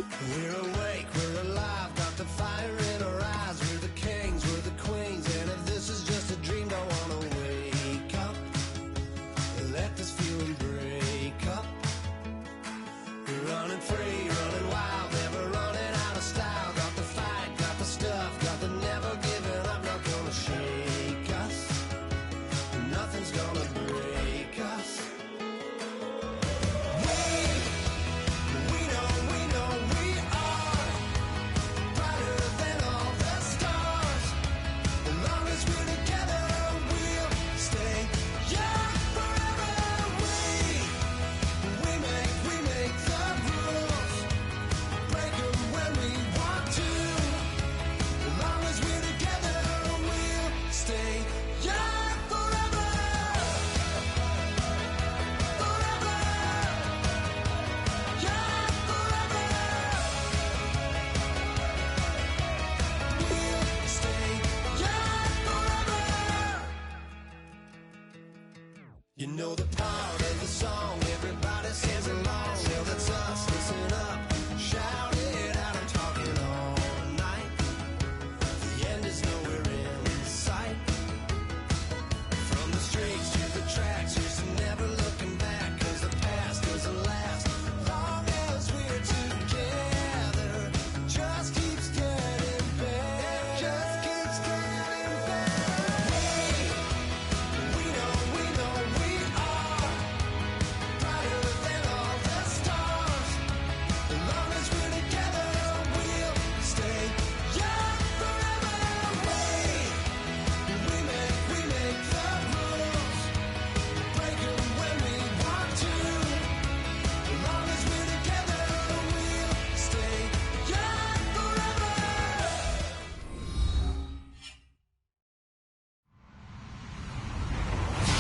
We're awake, we're alive, got the fire in our eyes. We're the kings, we're the queens, and if this is just a dream, don't wanna wake up. Let this feeling break up. We're running free, running wild, never running out of style. Got the fight, got the stuff, got the never giving up. Not gonna shake us, nothing's gonna break us. You know the part of the song, everybody sings along. Well, that's us, listen up, shout it out, I'm talking all night. The end is nowhere in sight. From the streets to the tracks, here's to never looking back, cause the past doesn't last. Long as we're together, just keeps getting better. Just keeps getting better. We know we are brighter than all the stars. As long as we're together, we'll stay young forever. We make the rules, break them when we want to. As long as we're together, we'll stay young forever.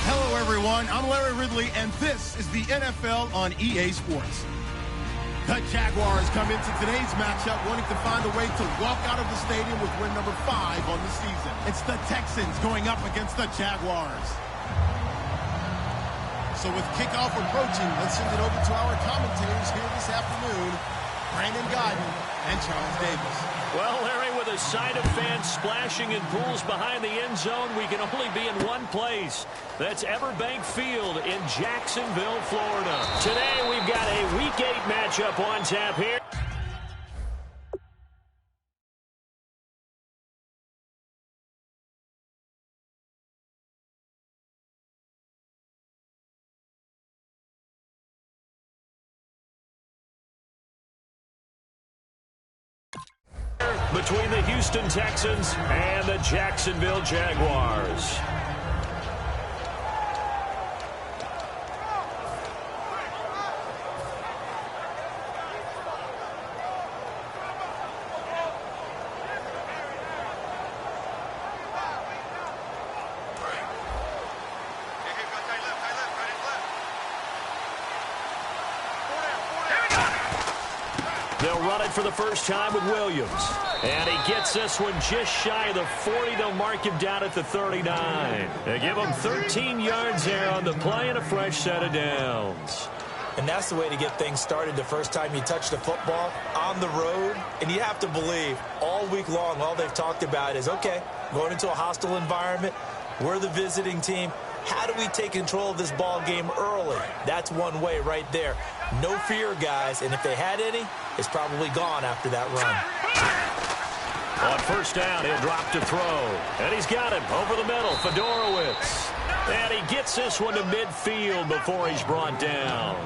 Hello, everyone. I'm Larry Ridley, and this is the NFL on EA Sports. The Jaguars come into today's matchup wanting to find a way to walk out of the stadium with win number 5 on the season. It's the Texans going up against the Jaguars. So with kickoff approaching, let's send it over to our commentators here this afternoon, Brandon Godden and Charles Davis. Well, Larry, with a sight of fans splashing in pools behind the end zone, we can only be in one place. That's Everbank Field in Jacksonville, Florida. Today, we've got a Week 8 matchup on tap here. Between the Houston Texans and the Jacksonville Jaguars. They'll run it for the first time with Williams. And he gets this one just shy of the 40. They'll mark him down at the 39. They give him 13 yards there on the play and a fresh set of downs. And that's the way to get things started the first time you touch the football on the road. And you have to believe all week long, all they've talked about is, okay, going into a hostile environment, we're the visiting team. How do we take control of this ball game early? That's one way right there. No fear, guys. And if they had any, it's probably gone after that run. On first down, he'll drop to throw. And he's got him over the middle, Fedorowicz. And he gets this one to midfield before he's brought down.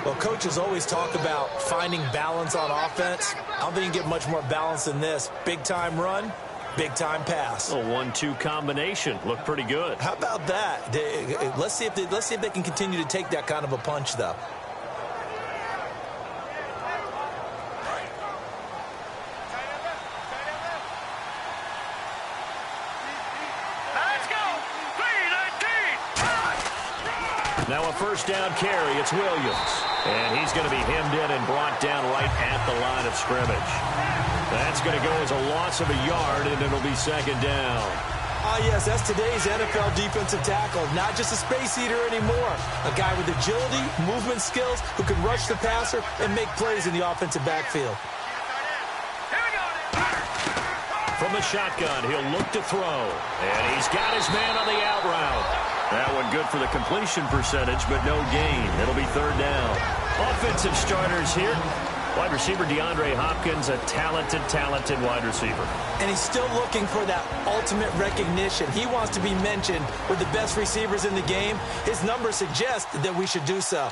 Well, coaches always talk about finding balance on offense. I don't think you can get much more balance than this. Big-time run, big-time pass. A 1-2 combination. Looked pretty good. How about that? Let's see if they can continue to take that kind of a punch, though. Now a first down carry. It's Williams. And he's going to be hemmed in and brought down right at the line of scrimmage. That's going to go as a loss of a yard, and it'll be second down. Yes, that's today's NFL defensive tackle. Not just a space eater anymore. A guy with agility, movement skills, who can rush the passer and make plays in the offensive backfield. from the shotgun. He'll look to throw. And he's got his man on the out route. That one good for the completion percentage, but no gain. It'll be third down. Offensive starters here. Wide receiver DeAndre Hopkins, a talented wide receiver. And he's still looking for that ultimate recognition. He wants to be mentioned with the best receivers in the game. His numbers suggest that we should do so.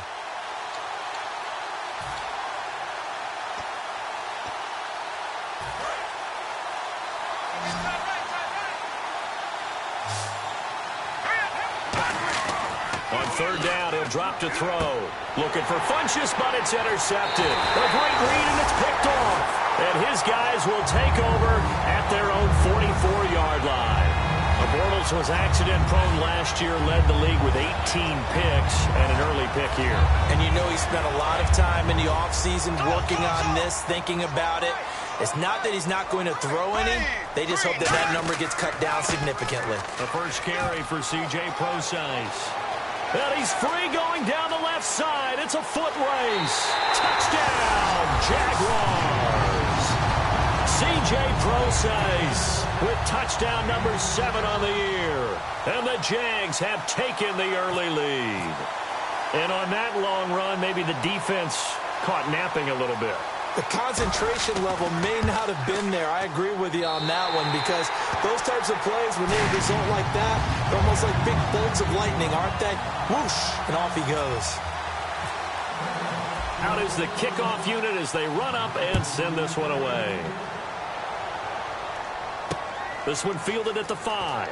On third down, he'll drop to throw. Looking for Funchess, but it's intercepted. A great read, and it's picked off. And his guys will take over at their own 44-yard line. Bortles was accident-prone last year, led the league with 18 picks and an early pick here. And you know he spent a lot of time in the offseason working on this, thinking about it. It's not that he's not going to throw any. They just hope that that number gets cut down significantly. The first carry for C.J. Procise. And he's free going down the left side. It's a foot race. Touchdown, Jaguars. C.J. Procise with touchdown number 7 on the year. And the Jags have taken the early lead. And on that long run, maybe the defense caught napping a little bit. The concentration level may not have been there. I agree with you on that one, because those types of plays, when they result like that, they're almost like big bolts of lightning, aren't they? Whoosh, and off he goes. Out is the kickoff unit as they run up and send this one away. This one fielded at the 5.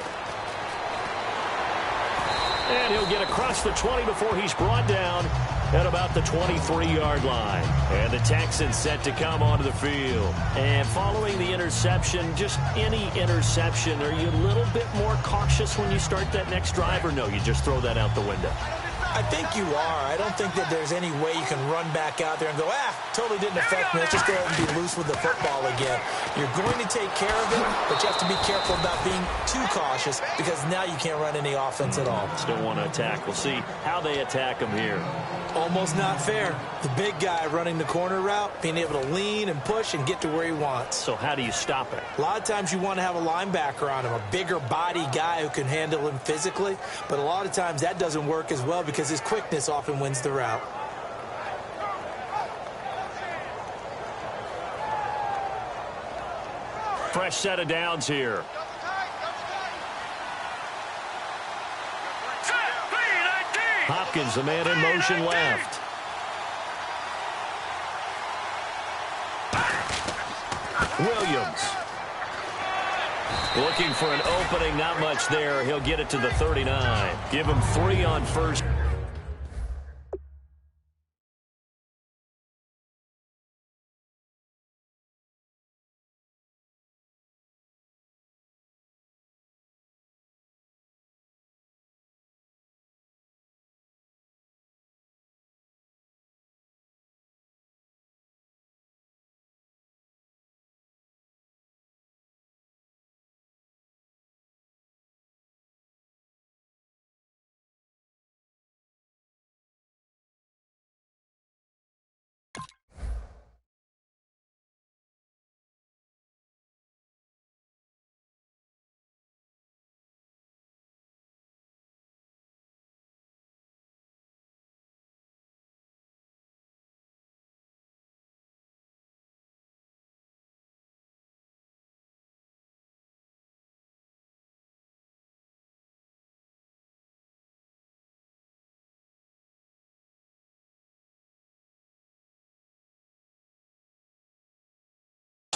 And he'll get across the 20 before he's brought down at about the 23-yard line. And the Texans set to come onto the field. And following the interception, just any interception, are you a little bit more cautious when you start that next drive, or no, you just throw that out the window? I think you are. I don't think that there's any way you can run back out there and go, totally didn't affect me. Let's just go ahead and be loose with the football again. You're going to take care of it, but you have to be careful about being too cautious, because now you can't run any offense at all. Still want to attack. We'll see how they attack him here. Almost not fair. The big guy running the corner route, being able to lean and push and get to where he wants. So how do you stop it? A lot of times you want to have a linebacker on him, a bigger body guy who can handle him physically, but a lot of times that doesn't work as well because his quickness often wins the route. Fresh set of downs here. Hopkins, the man in motion left. Williams. Looking for an opening, not much there. He'll get it to the 39. Give him 3 on first.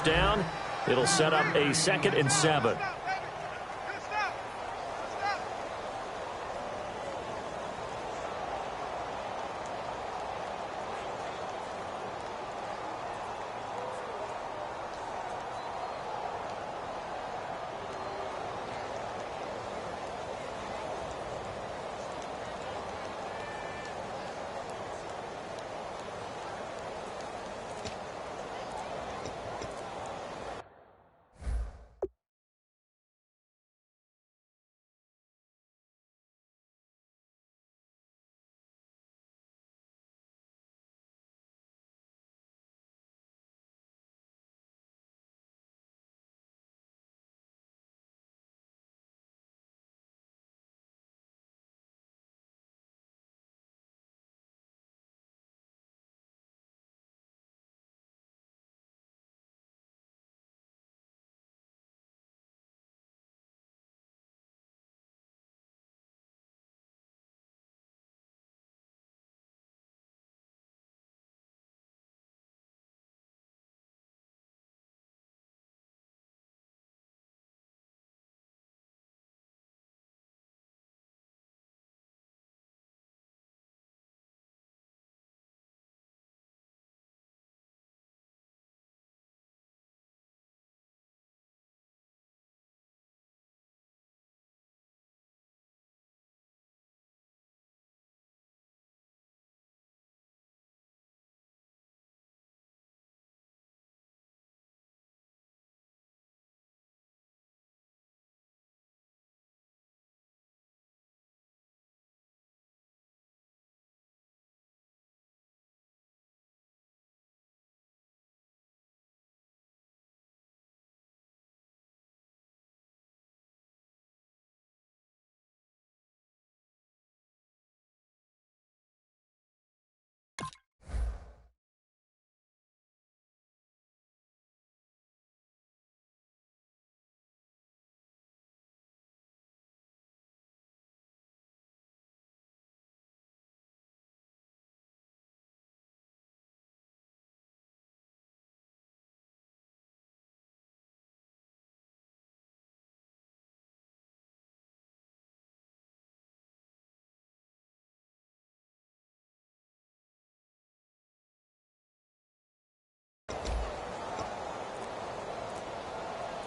Down, it'll set up a 2nd and 7.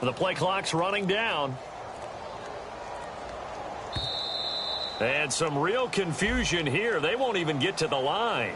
The play clock's running down. And some real confusion here. They won't even get to the line.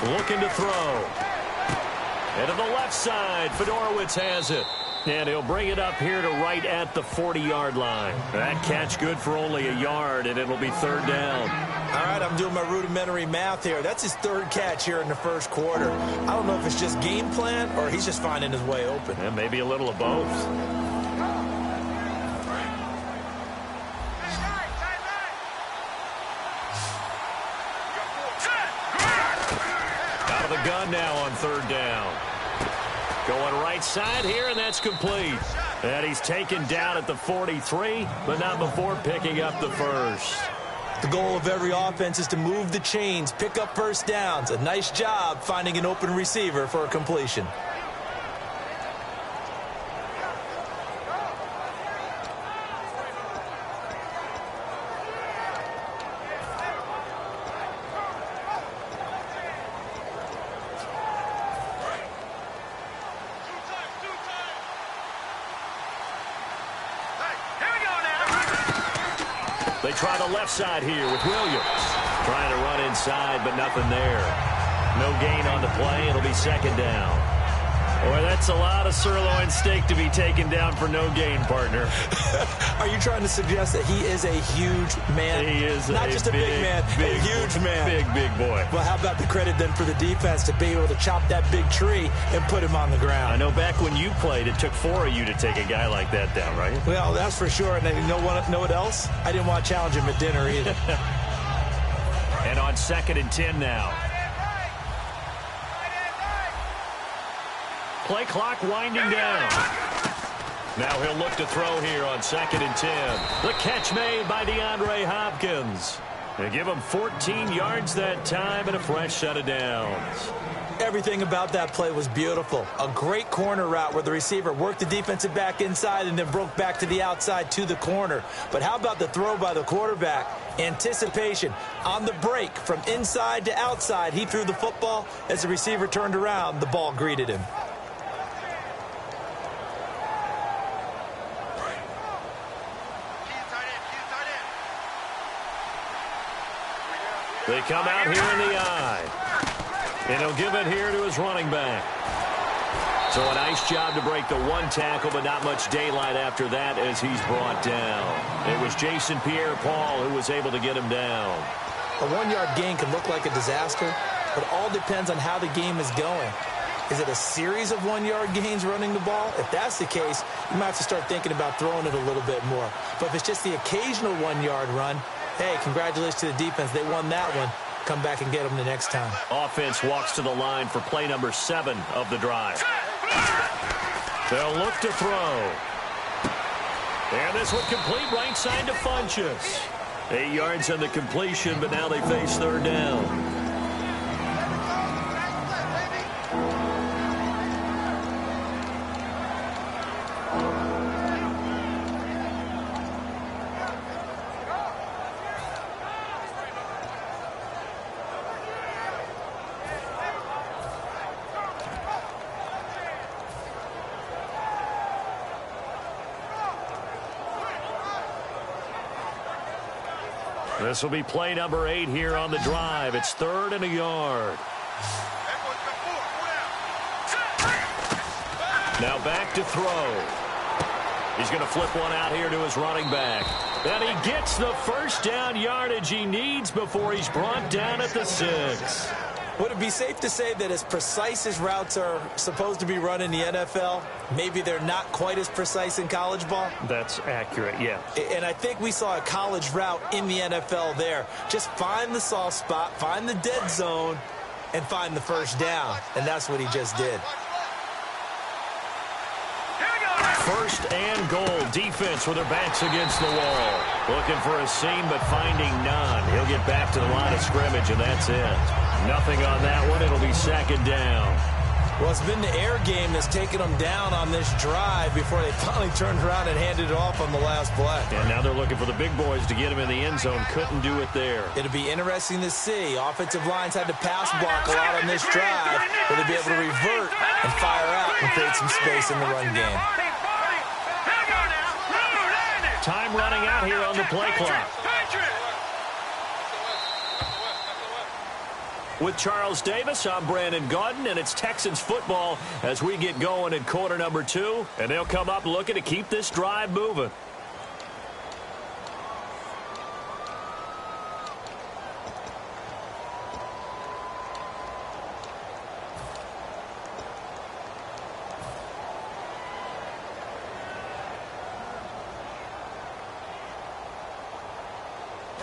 Looking to throw. And to the left side, Fedorowicz has it. And he'll bring it up here to right at the 40-yard line. That catch good for only a yard, and it'll be third down. All right, I'm doing my rudimentary math here. That's his third catch here in the first quarter. I don't know if it's just game plan or he's just finding his way open. And maybe a little of both. Out of the gun now on third down. Going right side here, and that's complete. And he's taken down at the 43, but not before picking up the first. The goal of every offense is to move the chains, pick up first downs. A nice job finding an open receiver for a completion. They try the left side here with Williams. Trying to run inside, but nothing there. No gain on the play. It'll be second down. Boy, that's a lot of sirloin steak to be taken down for no gain, partner. Are you trying to suggest that he is a huge man? He is not just a big man, a huge man. Big boy. Well, how about the credit then for the defense to be able to chop that big tree and put him on the ground? I know back when you played, it took 4 of you to take a guy like that down, right? Well, that's for sure. And you know what else? I didn't want to challenge him at dinner either. And on 2nd and 10 now. Play clock winding down. Now he'll look to throw here on 2nd and 10. The catch made by DeAndre Hopkins. They give him 14 yards that time and a fresh set of downs. Everything about that play was beautiful. A great corner route where the receiver worked the defensive back inside and then broke back to the outside to the corner. But how about the throw by the quarterback? Anticipation on the break from inside to outside. He threw the football. As the receiver turned around, the ball greeted him. They come out here in the eye. And he'll give it here to his running back. So a nice job to break the one tackle, but not much daylight after that as he's brought down. It was Jason Pierre-Paul who was able to get him down. A 1-yard gain can look like a disaster, but all depends on how the game is going. Is it a series of 1-yard gains running the ball? If that's the case, you might have to start thinking about throwing it a little bit more. But if it's just the occasional 1-yard run, hey, congratulations to the defense. They won that one. Come back and get them the next time. Offense walks to the line for play number 7 of the drive. They'll look to throw. And this one complete right side to Funchess. 8 yards on the completion, but now they face 3rd down. This will be play number 8 here on the drive. It's 3rd and a yard. Now back to throw. He's going to flip one out here to his running back. And he gets the first down yardage he needs before he's brought down at the 6. Would it be safe to say that as precise as routes are supposed to be run in the NFL, maybe they're not quite as precise in college ball? That's accurate, yeah. And I think we saw a college route in the NFL there. Just find the soft spot, find the dead zone, and find the first down. And that's what he just did. First and goal. Defense with their backs against the wall. Looking for a seam, but finding none. He'll get back to the line of scrimmage, and that's it. Nothing on that one. It'll be 2nd down. Well, it's been the air game that's taken them down on this drive before they finally turned around and handed it off on the last play. And now they're looking for the big boys to get him in the end zone. Couldn't do it there. It'll be interesting to see. Offensive lines had to pass block a lot on this drive. Will they be able to revert and fire out and create some space in the run game? Time running out here on the play clock. With Charles Davis, I'm Brandon Gaudin, and it's Texans football as we get going in quarter number 2. And they'll come up looking to keep this drive moving.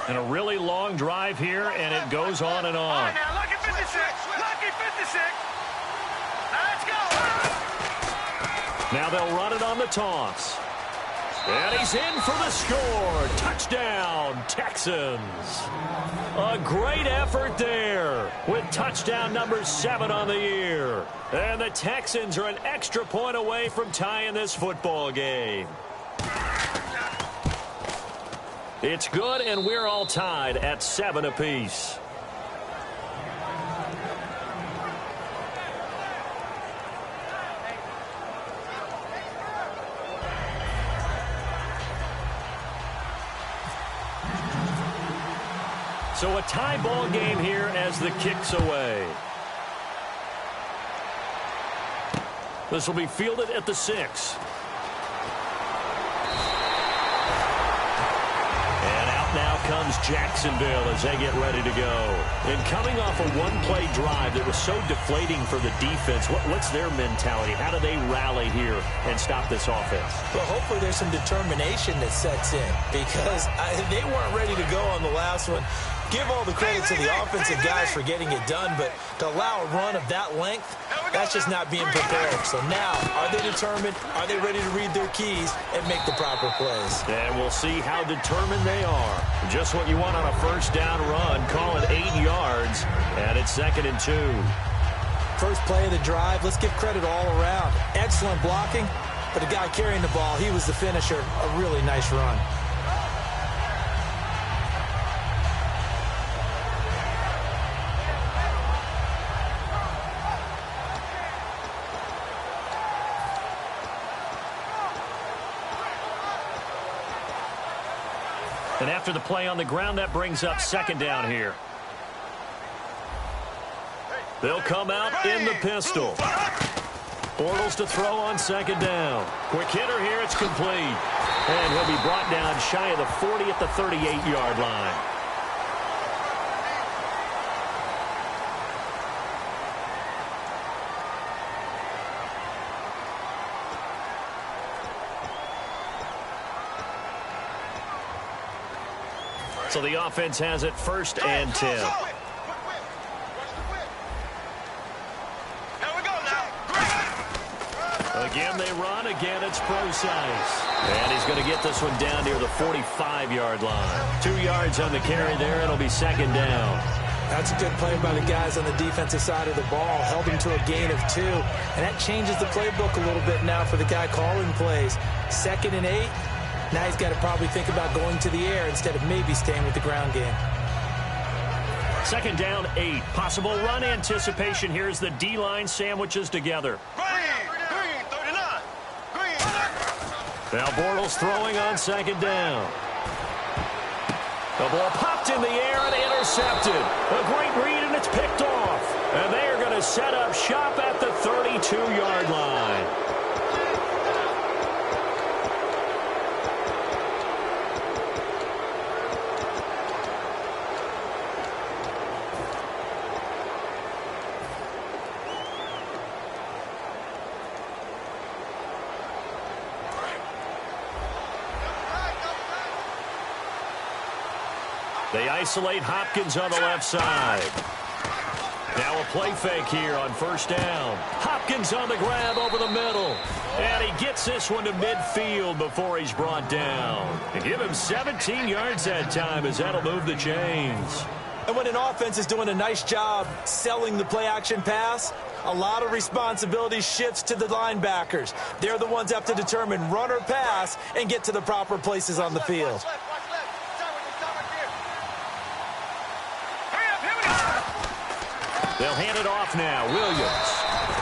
And a really long drive here, and it goes on and on. Now look at 56. Lucky 56. Now let's go. Now they'll run it on the toss. And he's in for the score. Touchdown, Texans. A great effort there with touchdown number 7 on the year. And the Texans are an extra point away from tying this football game. It's good, and we're all tied at 7 apiece. So a tie ball game here as the kick's away. This will be fielded at the 6. Now comes Jacksonville as they get ready to go. And coming off a one-play drive that was so deflating for the defense, what's their mentality? How do they rally here and stop this offense? Well, hopefully there's some determination that sets in because they weren't ready to go on the last one. Give all the credit to the offensive guys for getting it done, but to allow a run of that length, that's just not being prepared. So now, are they determined? Are they ready to read their keys and make the proper plays? And we'll see how determined they are. Just what you want on a first down run. Call it 8 yards, and it's 2nd and 2. First play of the drive, let's give credit all around. Excellent blocking, but the guy carrying the ball, he was the finisher. A really nice run. And after the play on the ground, that brings up 2nd down here. They'll come out in the pistol. Bortles to throw on 2nd down. Quick hitter here, it's complete. And he'll be brought down shy of the 40 at the 38-yard line. So the offense has it 1st and 10. Again, they run. Again, it's Procise. And he's going to get this one down near the 45-yard line. 2 yards on the carry there. It'll be 2nd down. That's a good play by the guys on the defensive side of the ball. Held him to a gain of 2. And that changes the playbook a little bit now for the guy calling plays. 2nd and 8. Now he's got to probably think about going to the air instead of maybe staying with the ground game. 2nd down, 8. Possible run anticipation here as the D-line sandwiches together. Now Bortles throwing on 2nd down. The ball popped in the air and intercepted. A great read, and it's picked off. And they are going to set up shop at the 32-yard line. They isolate Hopkins on the left side. Now a play fake here on 1st down. Hopkins on the grab over the middle. And he gets this one to midfield before he's brought down. And give him 17 yards that time as that'll move the chains. And when an offense is doing a nice job selling the play-action pass, a lot of responsibility shifts to the linebackers. They're the ones that have to determine run or pass and get to the proper places on the field. They'll hand it off now. Williams.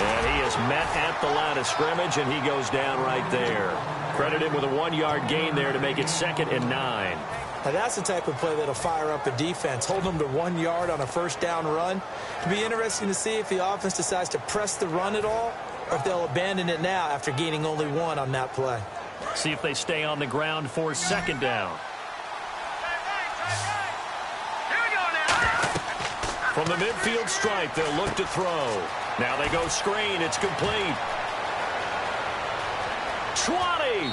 And he is met at the line of scrimmage, and he goes down right there. Credit him with a 1-yard gain there to make it 2nd and 9. Now that's the type of play that'll fire up a defense. Hold them to 1 yard on a 1st down run. It'll be interesting to see if the offense decides to press the run at all, or if they'll abandon it now after gaining only 1 on that play. See if they stay on the ground for 2nd down. From the midfield stripe, they'll look to throw. Now they go screen. It's complete. 20.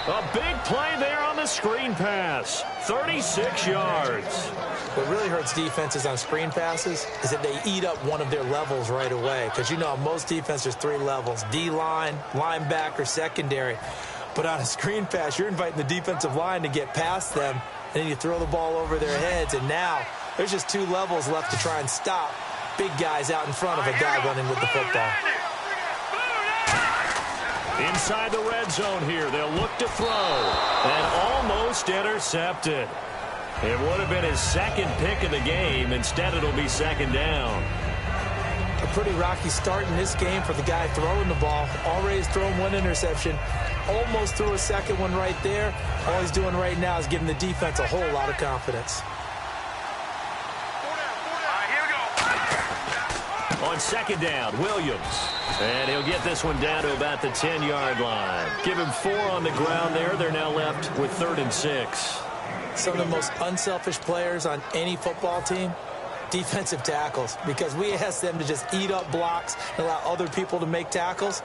A big play there on the screen pass. 36 yards. What really hurts defenses on screen passes is that they eat up one of their levels right away. Because, you know, most defense, there's 3 levels. D-line, linebacker, secondary. But on a screen pass, you're inviting the defensive line to get past them. And then you throw the ball over their heads. And now there's just 2 levels left to try and stop big guys out in front of a guy running with the football. Inside the red zone here, they'll look to throw. And almost intercepted. It would have been his 2nd pick of the game. Instead, it'll be 2nd down. A pretty rocky start in this game for the guy throwing the ball. Already has thrown 1 interception. Almost threw a 2nd one right there. All he's doing right now is giving the defense a whole lot of confidence. On second down, Williams. And he'll get this one down to about the 10-yard line. Give him 4 on the ground there. They're now left with 3rd and 6. Some of the most unselfish players on any football team, defensive tackles, because we ask them to just eat up blocks and allow other people to make tackles.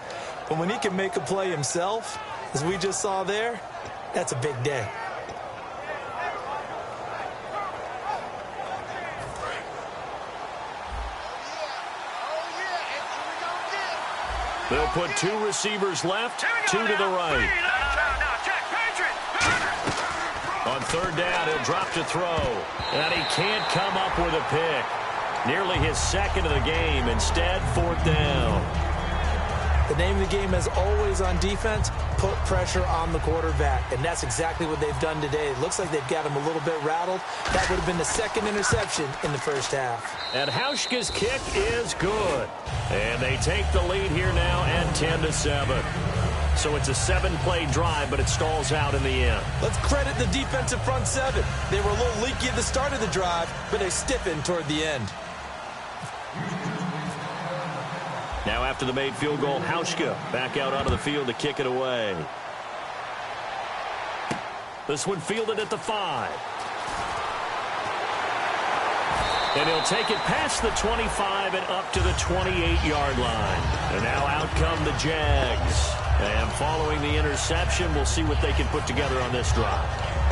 But when he can make a play himself, as we just saw there, that's a big day. They'll put 2 receivers left, 2 to the right. On 3rd down, he'll drop to throw. And he can't come up with a pick. Nearly his 2nd of the game. Instead, 4th down. The name of the game, as always on defense, put pressure on the quarterback. And that's exactly what they've done today. It looks like they've got him a little bit rattled. That would have been the 2nd interception in the first half. And Hauschka's kick is good. And they take the lead here now at 10-7. So it's a 7-play drive, but it stalls out in the end. Let's credit the defensive front 7. They were a little leaky at the start of the drive, but they stiffened toward the end. Now after the made field goal, Hauschka back out onto the field to kick it away. This one fielded at the 5. And he'll take it past the 25 and up to the 28-yard line. And now out come the Jags. And following the interception, we'll see what they can put together on this drive.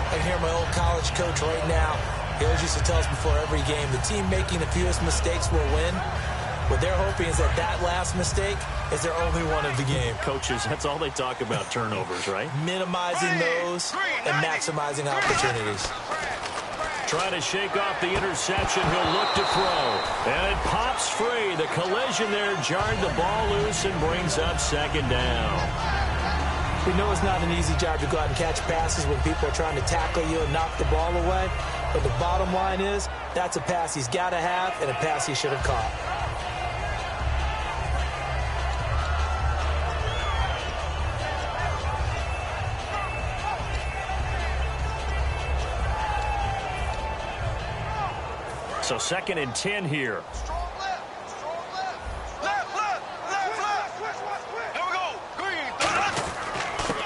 I can hear my old college coach right now. He always used to tell us before every game, the team making the fewest mistakes will win. What they're hoping is that last mistake is their only one of the game. Coaches, that's all they talk about, turnovers, right? Minimizing those and maximizing opportunities. Trying to shake off the interception. He'll look to throw. And it pops free. The collision there jarred the ball loose and brings up 2nd down. We know it's not an easy job to go out and catch passes when people are trying to tackle you and knock the ball away. But the bottom line is, that's a pass he's got to have and a pass he should have caught. So 2nd and 10 here. Strong left. Left. Here we go. Green.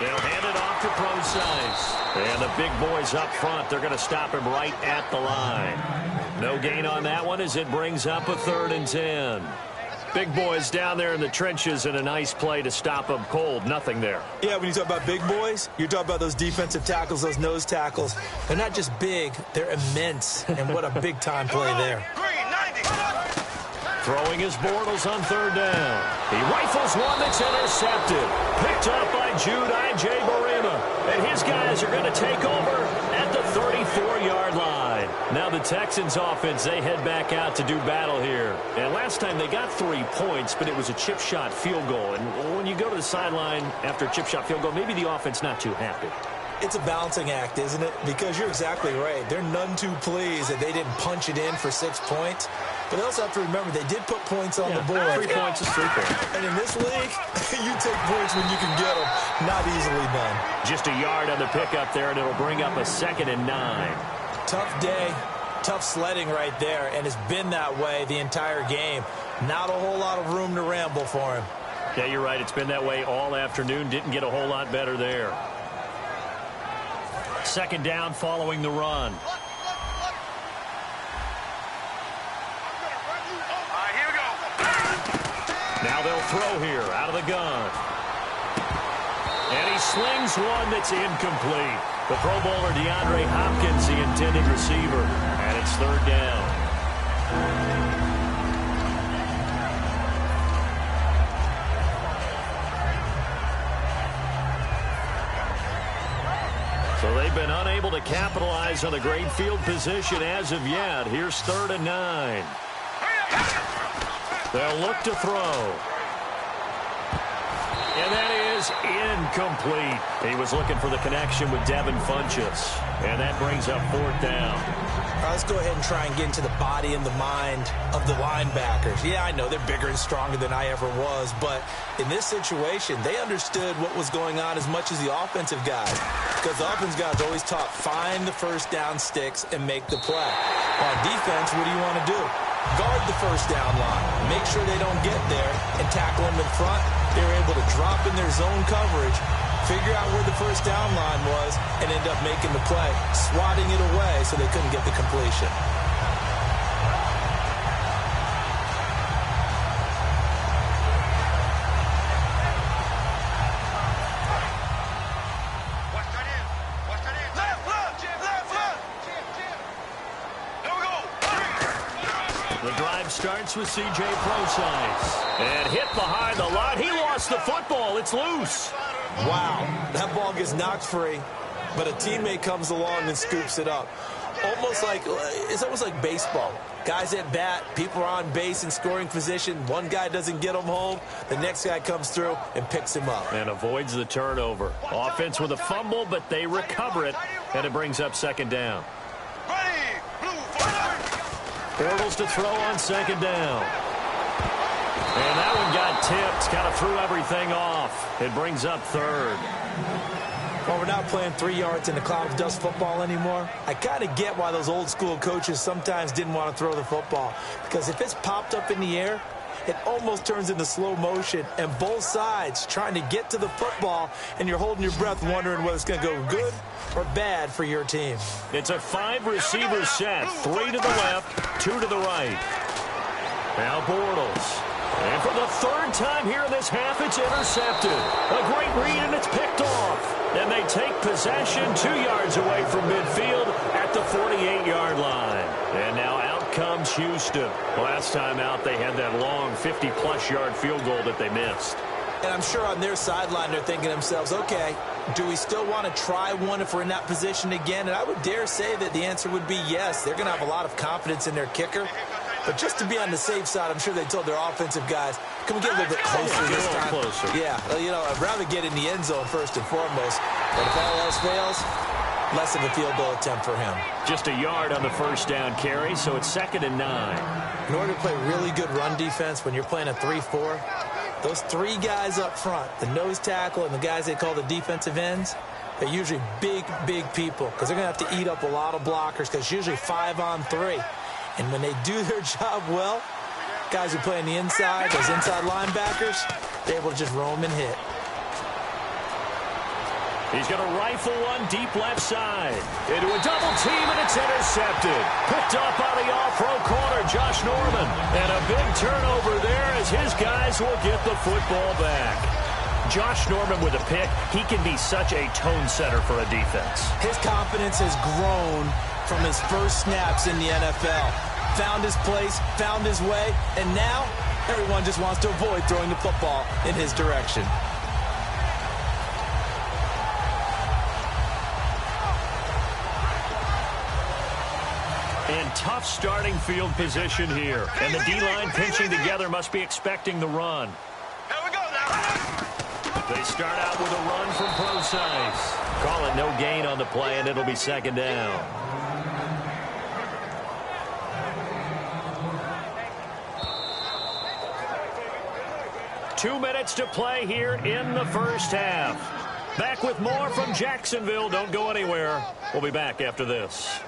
They'll hand it off to Procise. And the big boys up front, they're going to stop him right at the line. No gain on that one as it brings up a 3rd and 10. Big boys down there in the trenches and a nice play to stop them cold. Nothing there. Yeah, when you talk about big boys, you're talking about those defensive tackles, those nose tackles. They're not just big, they're immense. And what a big-time play there. Green, 90. Throwing his Bortles on 3rd down. He rifles one that's intercepted. Picked up by Jude I.J. Barima. And his guys are going to take over at the 34-yard line. Now the Texans offense, they head back out to do battle here. And last time they got 3 points, but it was a chip shot field goal. And when you go to the sideline after a chip shot field goal, maybe the offense not too happy. It's a balancing act, isn't it? Because you're exactly right. They're none too pleased that they didn't punch it in for 6 points. But they also have to remember they did put points on the board. 3 points is 3 points. And in this league, you take points when you can get them. Not easily done. Just a yard on the pickup there, and it'll bring up a 2nd and 9. Tough day. Tough sledding right there. And it's been that way the entire game. Not a whole lot of room to ramble for him. Yeah, you're right. It's been that way all afternoon. Didn't get a whole lot better there. 2nd down following the run. Here we go. Now they'll throw here out of the gun. And he slings one that's incomplete. The Pro Bowler DeAndre Hopkins, the intended receiver. And it's 3rd down. So they've been unable to capitalize on the great field position as of yet. Here's 3rd and 9. They'll look to throw. And that is incomplete. He was looking for the connection with Devin Funchess. And that brings up 4th down. All right, let's go ahead and try and get into the body and the mind of the linebackers. Yeah, I know they're bigger and stronger than I ever was, but in this situation, they understood what was going on as much as the offensive guys. Because the offensive guys always taught, find the first down sticks and make the play. On defense, what do you want to do? guard the first down line, make sure they don't get there, and tackle them in front. They were able to drop in their zone coverage, figure out where the first down line was, and end up making the play, swatting it away so they couldn't get the completion. The drive starts with C.J. Procise. And hit behind the line. He lost the football. It's loose. Wow, that ball gets knocked free, but a teammate comes along and scoops it up. It's almost like baseball. Guys at bat, people are on base in scoring position. One guy doesn't get him home. The next guy comes through and picks him up. And avoids the turnover. Offense with a fumble, but they recover it, and it brings up second down. Bortles to throw on second down. And that one got tipped. Kind of threw everything off. It brings up third. Well, we're not playing 3 yards in a cloud of dust football anymore. I kind of get why those old school coaches sometimes didn't want to throw the football. Because if it's popped up in the air, it almost turns into slow motion. And both sides trying to get to the football, and you're holding your breath wondering whether it's going to go good or bad for your team. It's a 5-receiver set. 3 to the left, 2 to the right. Now Bortles. And for the third time here in this half, it's intercepted. A great read, and it's picked off. And they take possession 2 yards away from midfield at the 48-yard line. And now out comes Houston. Last time out, they had that long 50-plus yard field goal that they missed. And I'm sure on their sideline, they're thinking to themselves, okay, do we still want to try one if we're in that position again? And I would dare say that the answer would be yes. They're going to have a lot of confidence in their kicker. But just to be on the safe side, I'm sure they told their offensive guys, can we get a little bit closer this time? Closer. Yeah, I'd rather get in the end zone first and foremost. But if all else fails, less of a field goal attempt for him. Just a yard on the first down carry, so it's 2nd and 9. In order to play really good run defense when you're playing a 3-4, those 3 guys up front, the nose tackle and the guys they call the defensive ends, they're usually big, big people because they're going to have to eat up a lot of blockers because it's usually 5 on 3. And when they do their job well, guys who play on the inside, those inside linebackers, they're able to just roam and hit. He's going to rifle one deep left side. Into a double team, and it's intercepted. Picked up by the all-pro corner, Josh Norman. And a big turnover there as his guys will get the football back. Josh Norman with a pick. He can be such a tone setter for a defense. His confidence has grown from his first snaps in the NFL. Found his place, found his way, and now everyone just wants to avoid throwing the football in his direction. And tough starting field position here. And the D-line pinching together must be expecting the run. Here we go now. They start out with a run from Procise. Call it no gain on the play, and it'll be 2nd down. Two minutes to play here in the first half. Back with more from Jacksonville. Don't go anywhere. We'll be back after this.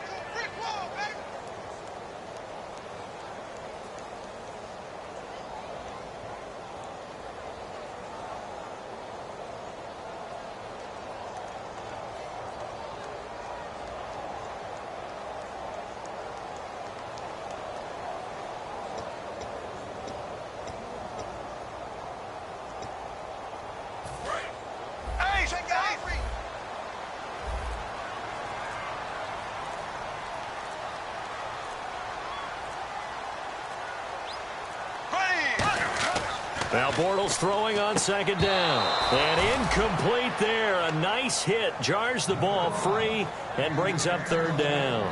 Now Bortles throwing on 2nd down. And incomplete there. A nice hit. Jars the ball free and brings up 3rd down.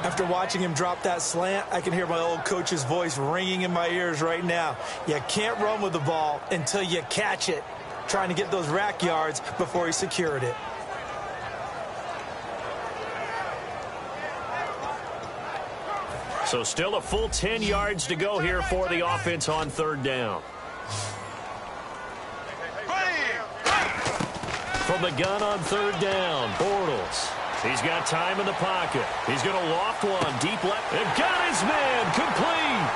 After watching him drop that slant, I can hear my old coach's voice ringing in my ears right now. You can't run with the ball until you catch it. Trying to get those rack yards before he secured it. So still a full 10 yards to go here for the offense on 3rd down. From the gun on 3rd down, Bortles. He's got time in the pocket. He's going to loft one deep left. And got his man complete.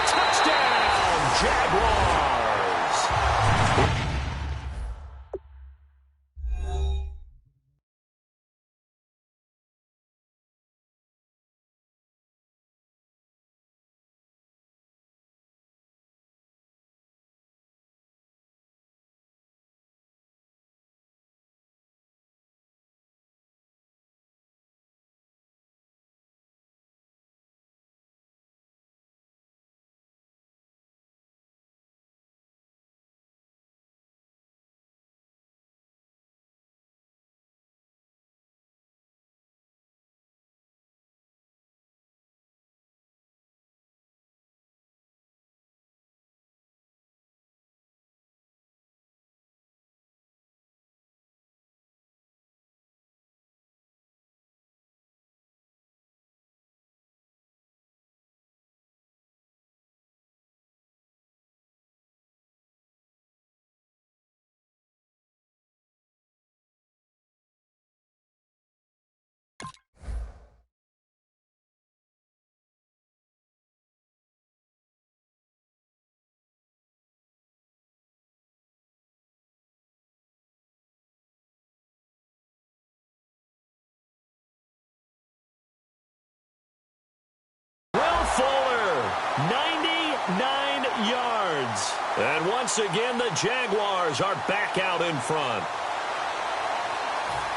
Touchdown, Jaguars. Fuller, 99 yards. And once again, the Jaguars are back out in front.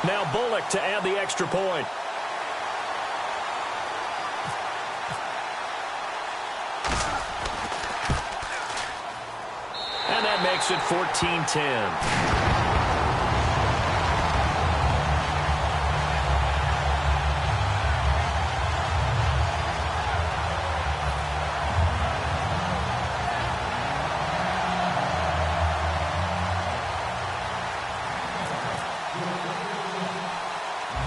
Now Bullock to add the extra point. And that makes it 14-10.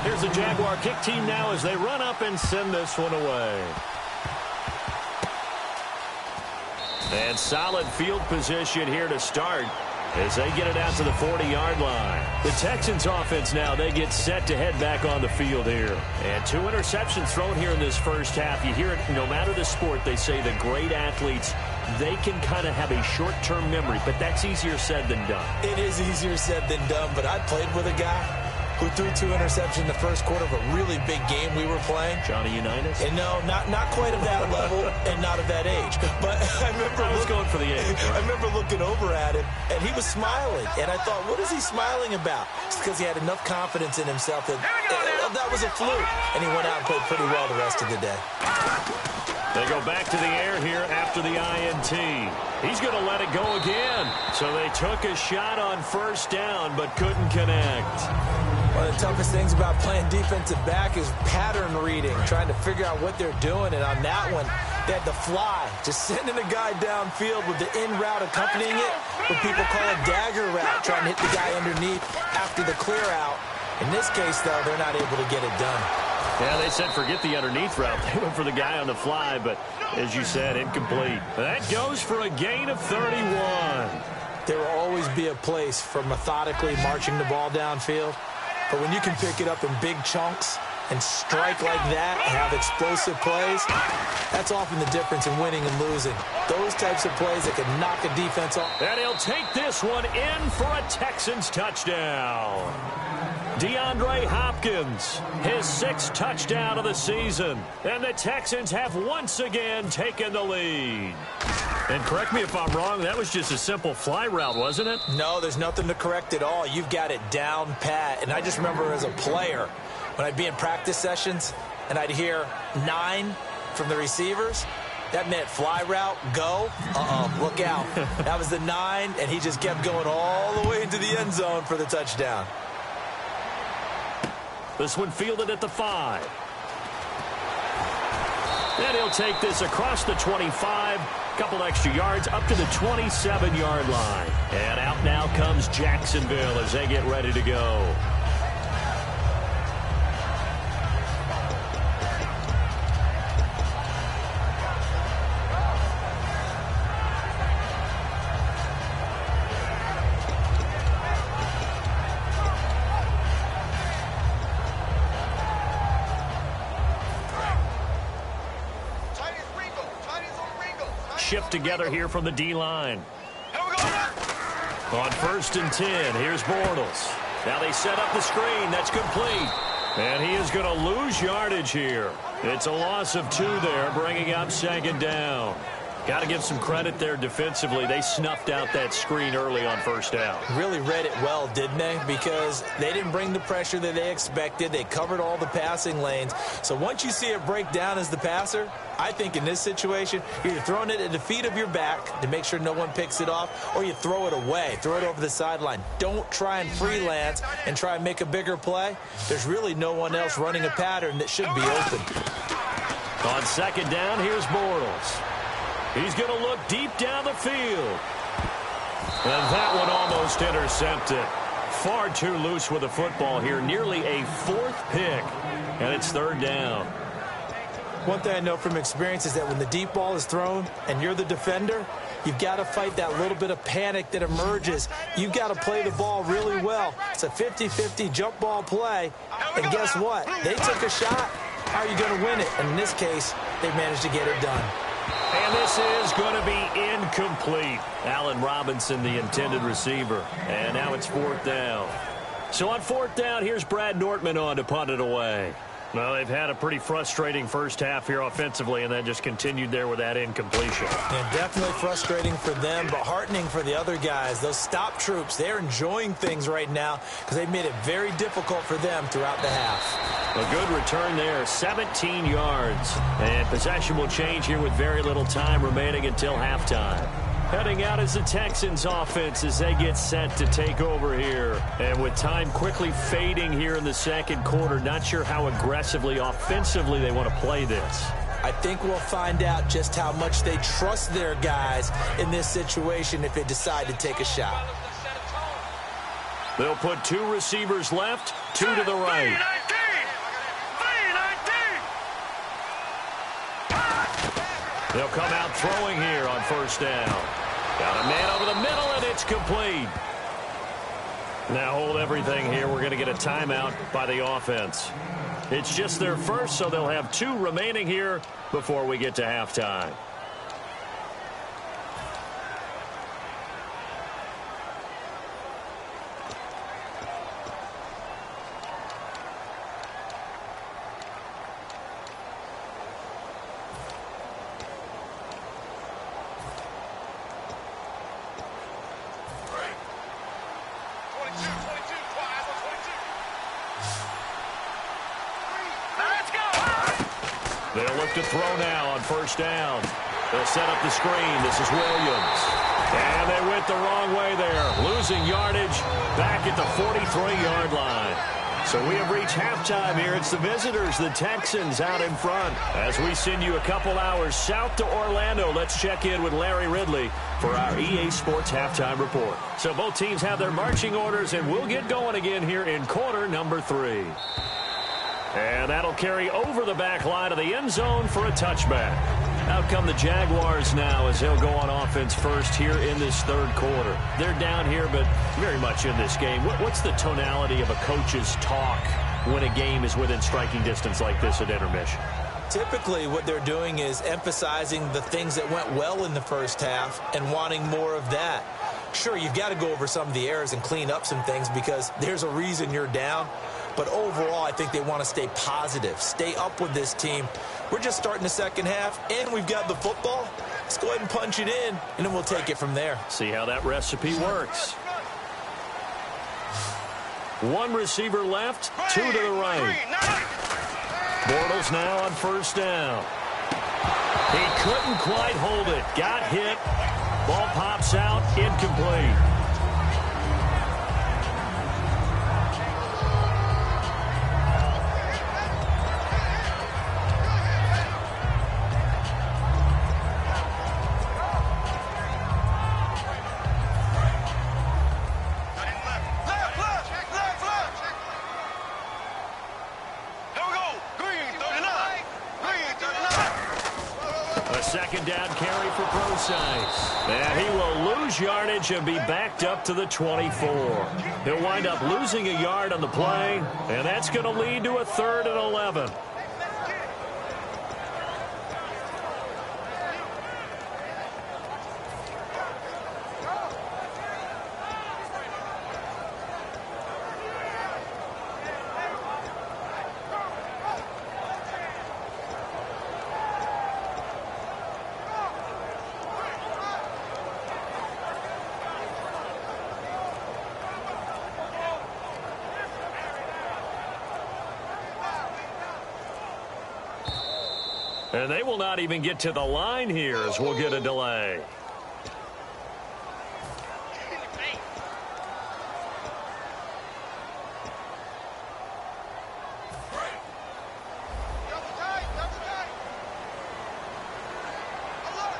Here's the Jaguar kick team now as they run up and send this one away. And solid field position here to start as they get it out to the 40-yard line. The Texans offense now, they get set to head back on the field here. And 2 interceptions thrown here in this first half. You hear it, no matter the sport, they say the great athletes, they can kind of have a short-term memory, but that's easier said than done. It is easier said than done, but I played with a guy who threw 2 interceptions in the first quarter of a really big game we were playing. Johnny Unitas? And no, not quite of that level and not of that age. But I was going for the age. Right? I remember looking over at him, and he was smiling. And I thought, what is he smiling about? It's because he had enough confidence in himself that that was a fluke. And he went out and played pretty well the rest of the day. They go back to the air here after the INT. He's going to let it go again. So they took a shot on first down but couldn't connect. One of the toughest things about playing defensive back is pattern reading, trying to figure out what they're doing. And on that one, they had the fly, just sending a guy downfield with the in route accompanying it, what people call a dagger route, trying to hit the guy underneath after the clear out. In this case, though, they're not able to get it done. Yeah, they said forget the underneath route. They went for the guy on the fly, but as you said, incomplete. That goes for a gain of 31. There will always be a place for methodically marching the ball downfield. But when you can pick it up in big chunks and strike like that and have explosive plays, that's often the difference in winning and losing. Those types of plays that can knock a defense off. And he'll take this one in for a Texans touchdown. DeAndre Hopkins, his 6th touchdown of the season. And the Texans have once again taken the lead. And correct me if I'm wrong, that was just a simple fly route, wasn't it? No, there's nothing to correct at all. You've got it down pat. And I just remember as a player, when I'd be in practice sessions and I'd hear 9 from the receivers, that meant fly route, go, look out. That was the 9, and he just kept going all the way into the end zone for the touchdown. This one fielded at the 5. And he'll take this across the 25, couple extra yards up to the 27-yard line. And out now comes Jacksonville as they get ready to go. shift together here from the D-line. On 1st and 10, here's Bortles. Now they set up the screen. That's complete. And he is going to lose yardage here. It's a loss of 2 there, bringing up 2nd down. Got to give some credit there defensively. They snuffed out that screen early on 1st down. Really read it well, didn't they? Because they didn't bring the pressure that they expected. They covered all the passing lanes. So once you see it break down as the passer, I think in this situation, you're throwing it at the feet of your back to make sure no one picks it off, or you throw it away, throw it over the sideline. Don't try and freelance and try and make a bigger play. There's really no one else running a pattern that should be open. On 2nd down, here's Bortles. He's going to look deep down the field. And that one almost intercepted. Far too loose with the football here. Nearly a 4th pick. And it's 3rd down. One thing I know from experience is that when the deep ball is thrown and you're the defender, you've got to fight that little bit of panic that emerges. You've got to play the ball really well. It's a 50-50 jump ball play. And guess what? They took a shot. How are you going to win it? And in this case, they managed to get it done. And this is going to be incomplete. Allen Robinson, the intended receiver. And now it's 4th down. So on 4th down, here's Brad Nortman on to punt it away. Well, they've had a pretty frustrating first half here offensively, and then just continued there with that incompletion. And definitely frustrating for them, but heartening for the other guys. Those stop troops, they're enjoying things right now because they've made it very difficult for them throughout the half. A good return there, 17 yards. And possession will change here with very little time remaining until halftime. Heading out is the Texans offense as they get set to take over here. And with time quickly fading here in the 2nd quarter, not sure how aggressively, offensively they want to play this. I think we'll find out just how much they trust their guys in this situation if they decide to take a shot. They'll put 2 receivers left, 2 to the right. They'll come out throwing here on 1st down. Got a man over the middle, and it's complete. Now hold everything here. We're going to get a timeout by the offense. It's just their first, so they'll have 2 remaining here before we get to halftime. They'll look to throw now on 1st down. They'll set up the screen. This is Williams. And they went the wrong way there. Losing yardage back at the 43-yard line. So we have reached halftime here. It's the visitors, the Texans, out in front. As we send you a couple hours south to Orlando, let's check in with Larry Ridley for our EA Sports Halftime Report. So both teams have their marching orders, and we'll get going again here in quarter number 3. And that'll carry over the back line of the end zone for a touchback. Out come the Jaguars now as they'll go on offense first here in this 3rd quarter. They're down here, but very much in this game. What's the tonality of a coach's talk when a game is within striking distance like this at intermission? Typically, what they're doing is emphasizing the things that went well in the first half and wanting more of that. Sure, you've got to go over some of the errors and clean up some things because there's a reason you're down. But overall, I think they want to stay positive, stay up with this team. We're just starting the 2nd half, and we've got the football. Let's go ahead and punch it in, and then we'll take it from there. See how that recipe works. 1 receiver left, 2 to the right. Bortles now on 1st down. He couldn't quite hold it. Got hit. Ball pops out, incomplete. And he will lose yardage and be backed up to the 24. He'll wind up losing a yard on the play, and that's going to lead to a 3rd and 11. And they will not even get to the line here as we'll get a delay.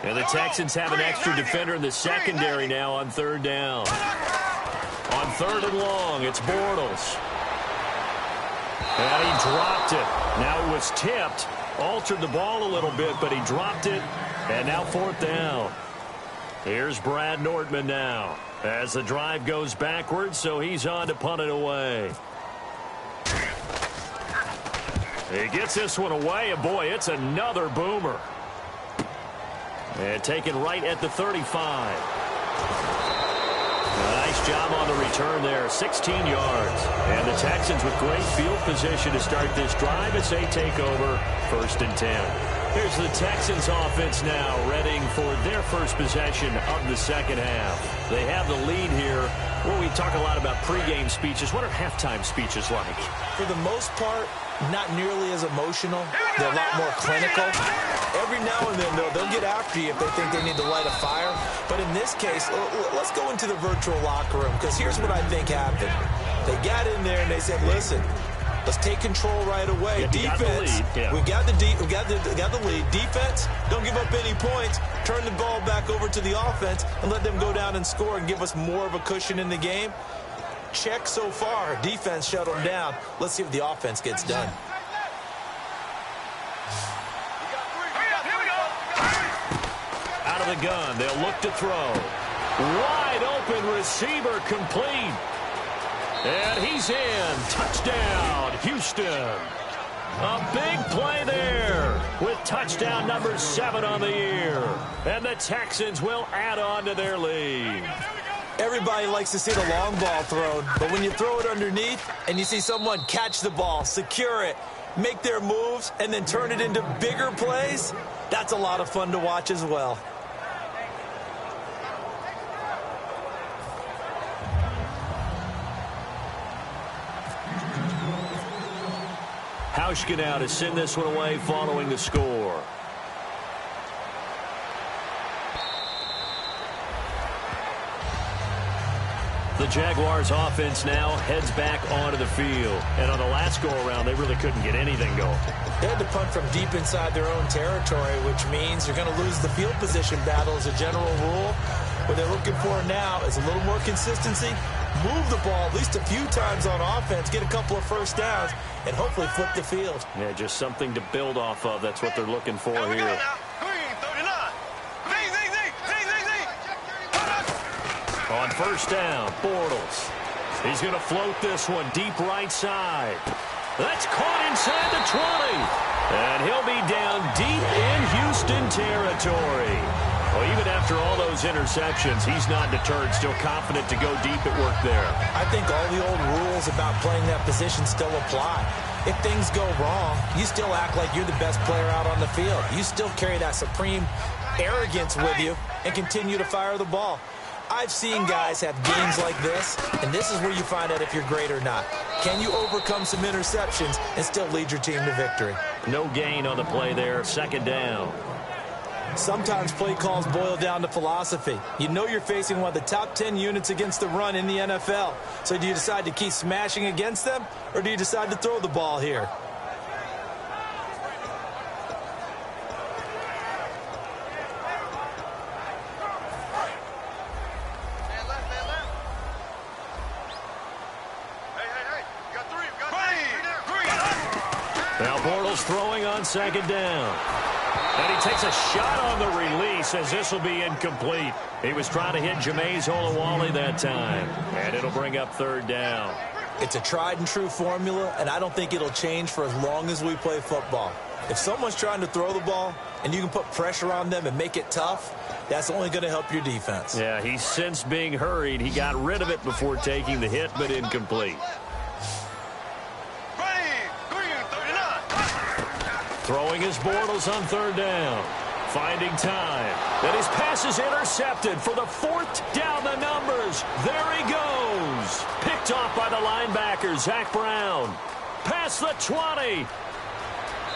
And the Texans have an extra defender in the secondary now on third down. On third and long, it's Bortles. And he dropped it. Now it was tipped. Altered the ball a little bit, but he dropped it. And now fourth down. Here's Brad Nordman now as the drive goes backwards, so he's on to punt it away. He gets this one away, and boy, it's another boomer. And taken right at the 35. Nice job on the return there, 16 yards. And the Texans with great field position to start this drive as they take over first and 10. Here's the Texans offense now, readying for their first possession of the second half. They have the lead here. Well, we talk a lot about pregame speeches. What are halftime speeches like? For the most part, not nearly as emotional. They're a lot more clinical. Every now and then, though, they'll get after you if they think they need to light a fire. But in this case, let's go into the virtual locker room, because here's what I think happened. They got in there and they said, listen, let's take control right away. Yeah, defense, we got the lead. Defense, don't give up any points. Turn the ball back over to the offense and let them go down and score and give us more of a cushion in the game. Check so far. Defense shut them down. Let's see if the offense gets done. Out of the gun, they'll look to throw. Wide open receiver complete. And he's in. Touchdown, Houston. A big play there with touchdown number 7 on the year. And the Texans will add on to their lead. Everybody likes to see the long ball thrown, but when you throw it underneath and you see someone catch the ball, secure it, make their moves, and then turn it into bigger plays, that's a lot of fun to watch as well. Hauschka now to send this one away following the score. The Jaguars offense now heads back onto the field. And on the last go-around, they really couldn't get anything going. They had to punt from deep inside their own territory, which means you're going to lose the field position battle as a general rule. What they're looking for now is a little more consistency, move the ball at least a few times on offense, get a couple of first downs, and hopefully flip the field. Yeah, just something to build off of. That's what they're looking for here. On first down, Bortles. He's going to float this one deep right side. That's caught inside the 20. And he'll be down deep in Houston territory. Well, even after all those interceptions, he's not deterred, still confident to go deep at work there. I think all the old rules about playing that position still apply. If things go wrong, you still act like you're the best player out on the field. You still carry that supreme arrogance with you and continue to fire the ball. I've seen guys have games like this, and this is where you find out if you're great or not. Can you overcome some interceptions and still lead your team to victory? No gain on the play there, second down. Sometimes play calls boil down to philosophy. You know you're facing one of the top 10 units against the run in the NFL. So do you decide to keep smashing against them, or do you decide to throw the ball here? Now Bortles throwing on second down. And he takes a shot on the release as this will be incomplete. He was trying to hit Jameis Olawale that time. And it'll bring up third down. It's a tried and true formula, and I don't think it'll change for as long as we play football. If someone's trying to throw the ball and you can put pressure on them and make it tough, that's only going to help your defense. Yeah, he's since being hurried. He got rid of it before taking the hit, but incomplete. Throwing his Bortles on third down. Finding time. And his pass is intercepted for the fourth down the numbers. There he goes. Picked off by the linebacker, Zach Brown. Past the 20.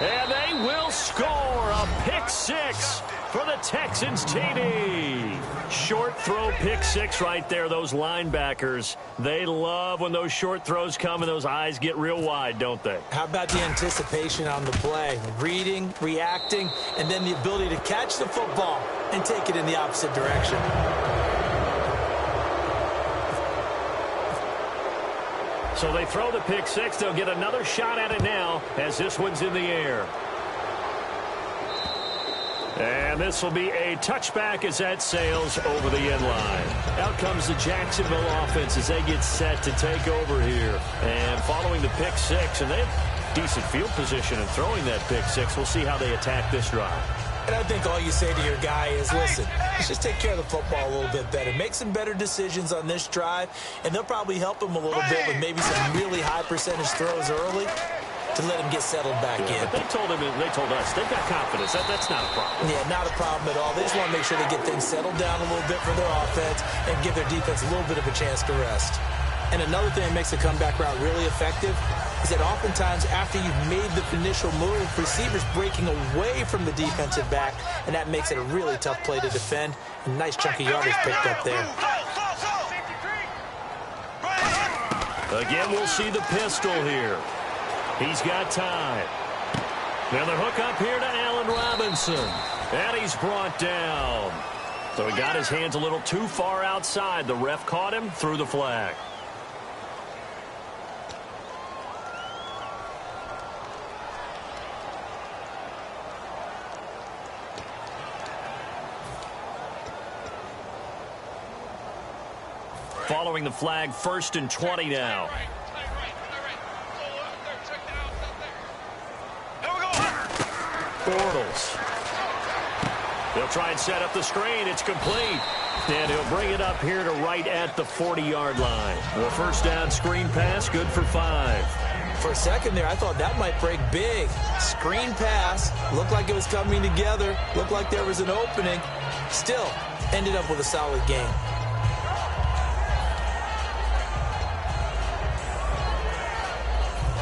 And they will score a pick six for the Texans TD. Short throw pick six right there. Those linebackers, they love when those short throws come and those eyes get real wide, don't they? How about the anticipation on the play? Reading, reacting, and then the ability to catch the football and take it in the opposite direction. So they throw the pick six. They'll get another shot at it now as this one's in the air. And this will be a touchback as that sails over the end line. Out comes the Jacksonville offense as they get set to take over here. And following the pick six, and they have decent field position in throwing that pick six. We'll see how they attack this drive. And I think all you say to your guy is, listen, let's just take care of the football a little bit better. Make some better decisions on this drive, and they'll probably help him a little bit with maybe some really high percentage throws early to let him get settled back in. But they told us, they've got confidence. That's not a problem. Yeah, not a problem at all. They just want to make sure they get things settled down a little bit for their offense and give their defense a little bit of a chance to rest. And another thing that makes the comeback route really effective is that oftentimes after you've made the initial move, receivers breaking away from the defensive back, and that makes it a really tough play to defend. A nice chunk of yardage picked up there. Again, we'll see the pistol here. He's got time. Now the hook up here to Allen Robinson. And he's brought down. So he got his hands a little too far outside. The ref caught him, threw the flag. Following the flag, 1st and 20 now. Bortles. They'll try and set up the screen. It's complete. And he'll bring it up here to right at the 40-yard line. Well, first down screen pass, good for 5. For a second there, I thought that might break big. Screen pass. Looked like it was coming together. Looked like there was an opening. Still, ended up with a solid game.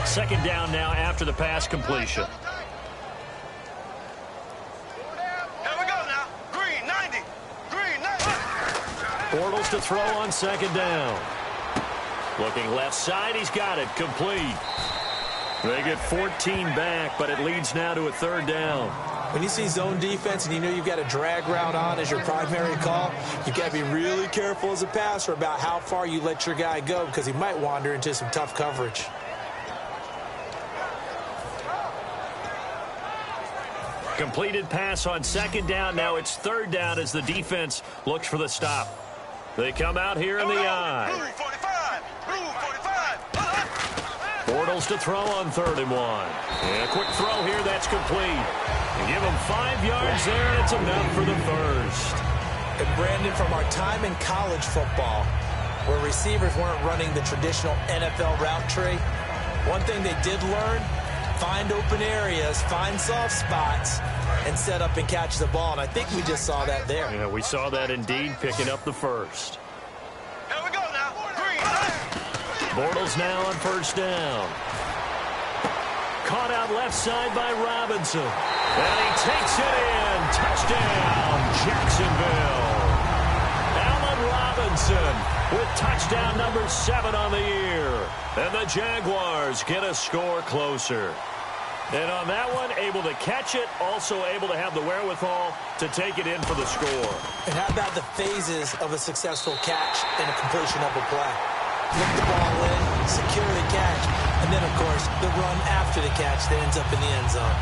Second down now after the pass completion. Bortles to throw on second down. Looking left side, he's got it, complete. They get 14 back, but it leads now to a 3rd down. When you see zone defense and you know you've got a drag route on as your primary call, you've got to be really careful as a passer about how far you let your guy go because he might wander into some tough coverage. Completed pass on second down. Now it's 3rd down as the defense looks for the stop. They come out here in the eye. Bortles to throw on 3rd and 1. And a quick throw here, that's complete. And give him 5 yards there, and it's enough for the first. And Brandon, from our time in college football, where receivers weren't running the traditional NFL route tree, one thing they did learn, find open areas, find soft spots, and set up and catch the ball. And I think we just saw that there. Yeah, we saw that indeed, picking up the first. Here we go now. Green. Bortles now on 1st down. Caught out left side by Robinson. And he takes it in. Touchdown, Jacksonville. Allen Robinson with touchdown number 7 on the year. And the Jaguars get a score closer. And on that one, able to catch it, also able to have the wherewithal to take it in for the score. And how about the phases of a successful catch and a completion of a play? Look the ball in, secure the catch, and then, of course, the run after the catch that ends up in the end zone.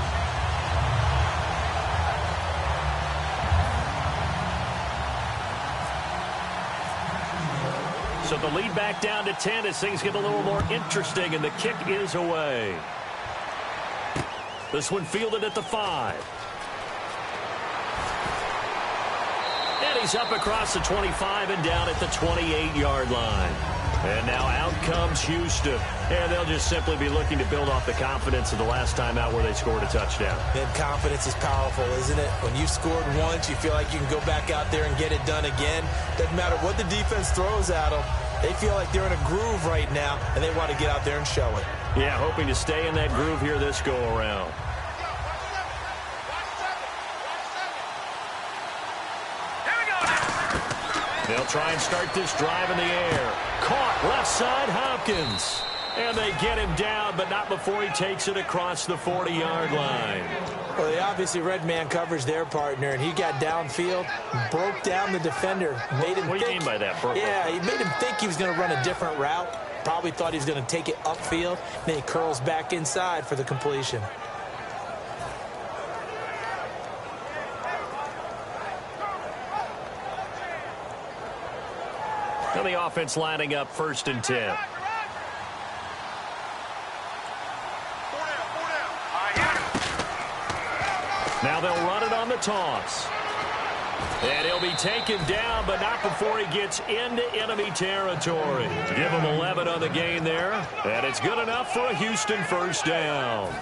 So the lead back down to 10 as things get a little more interesting, and the kick is away. This one fielded at the 5. And he's up across the 25 and down at the 28-yard line. And now out comes Houston. And they'll just simply be looking to build off the confidence of the last time out where they scored a touchdown. And confidence is powerful, isn't it? When you've scored once, you feel like you can go back out there and get it done again. Doesn't matter what the defense throws at them. They feel like they're in a groove right now, and they want to get out there and show it. Yeah, hoping to stay in that groove here this go-around. They'll try and start this drive in the air. Caught left side, Hopkins. And they get him down, but not before he takes it across the 40-yard line. Well, they obviously read man coverage their partner, and he got downfield, broke down the defender, made him What do you mean by that, Burke? Yeah, he made him think he was going to run a different route. Probably thought he was going to take it upfield. Then he curls back inside for the completion. Now the offense lining up 1st and 10. Now they'll run it on the toss. And he'll be taken down, but not before he gets into enemy territory. Give him 11 on the gain there. And it's good enough for a Houston 1st down.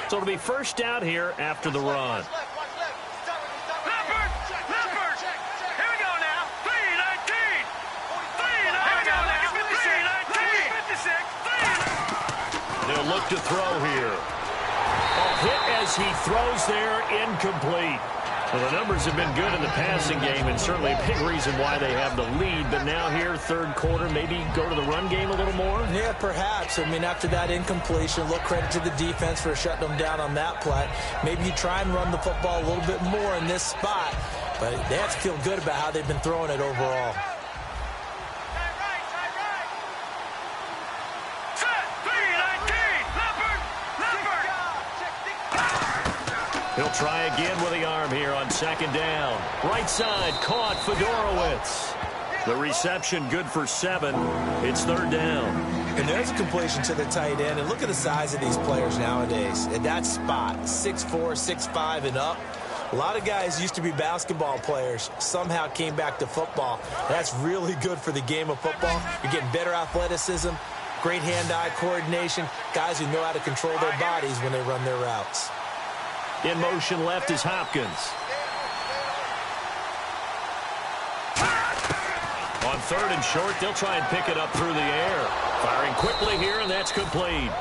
So it'll be 1st down here after the run. They'll look to throw here. A hit as he throws there, incomplete. Well, the numbers have been good in the passing game, and certainly a big reason why they have the lead. But now here, 3rd quarter, maybe go to the run game a little more? Yeah, perhaps. I mean, after that incompletion, look, credit to the defense for shutting them down on that play. Maybe you try and run the football a little bit more in this spot. But they have to feel good about how they've been throwing it overall. He'll try again with the arm here on 2nd down. Right side, caught Fedorowicz. The reception good for 7. It's 3rd down. And there's a completion to the tight end. And look at the size of these players nowadays. At that spot, 6'4", 6'5", and up. A lot of guys used to be basketball players, somehow came back to football. That's really good for the game of football. You're getting better athleticism, great hand-eye coordination, guys who know how to control their bodies when they run their routes. In motion left is Hopkins. On 3rd and short, they'll try and pick it up through the air. Firing quickly here, and that's complete.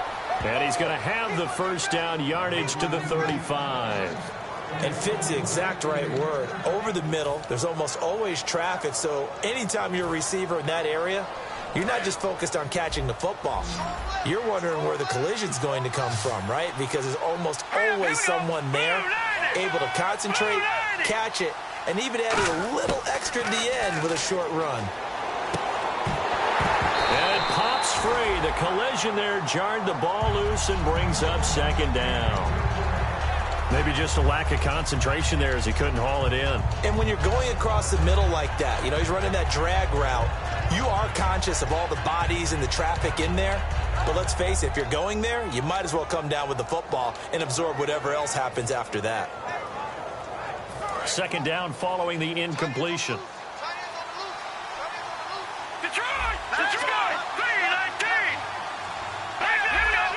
And he's going to have the 1st down, yardage to the 35. And fit's the exact right word. Over the middle, there's almost always traffic, so anytime you're a receiver in that area, you're not just focused on catching the football. You're wondering where the collision's going to come from, right? Because there's almost always someone there able to concentrate, catch it, and even add a little extra at the end with a short run. And it pops free. The collision there jarred the ball loose and brings up 2nd down. Maybe just a lack of concentration there as he couldn't haul it in. And when you're going across the middle like that, you know, he's running that drag route, you are conscious of all the bodies and the traffic in there. But let's face it, if you're going there, you might as well come down with the football and absorb whatever else happens after that. 2nd down following the incompletion. Detroit! Detroit! 319! Green 39!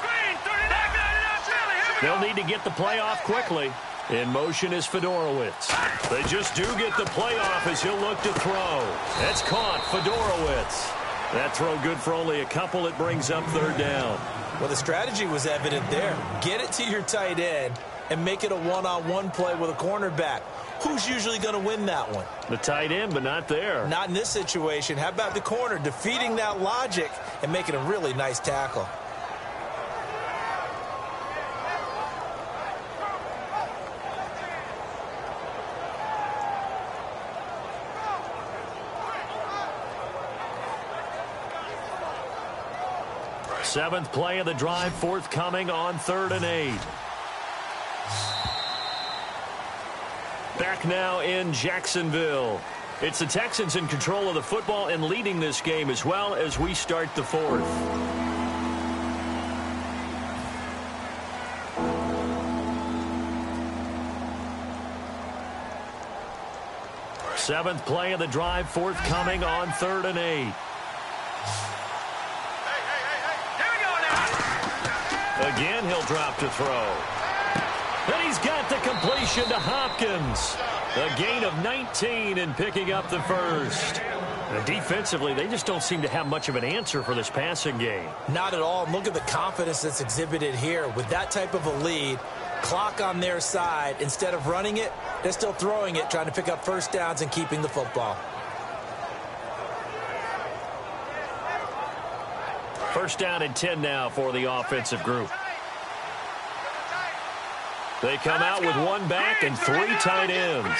Green 39! They'll need to get the play off quickly. In motion is Fedorowicz. They just do get the play off as he'll look to throw. That's caught, Fedorowicz. That throw good for only a couple. It brings up 3rd down. Well, the strategy was evident there. Get it to your tight end and make it a one-on-one play with a cornerback. Who's usually going to win that one? The tight end, but not there. Not in this situation. How about the corner defeating that logic and making a really nice tackle? Seventh play of the drive forthcoming on 3rd and 8. Back now in Jacksonville. It's the Texans in control of the football and leading this game as well as we start the 4th. Seventh play of the drive forthcoming on 3rd and 8. Again, he'll drop to throw. And he's got the completion to Hopkins. A gain of 19 and picking up the 1st. Defensively, they just don't seem to have much of an answer for this passing game. Not at all. And look at the confidence that's exhibited here. With that type of a lead, clock on their side, instead of running it, they're still throwing it, trying to pick up first downs and keeping the football. First down and 10 now for the offensive group. They come out with one back and three tight ends.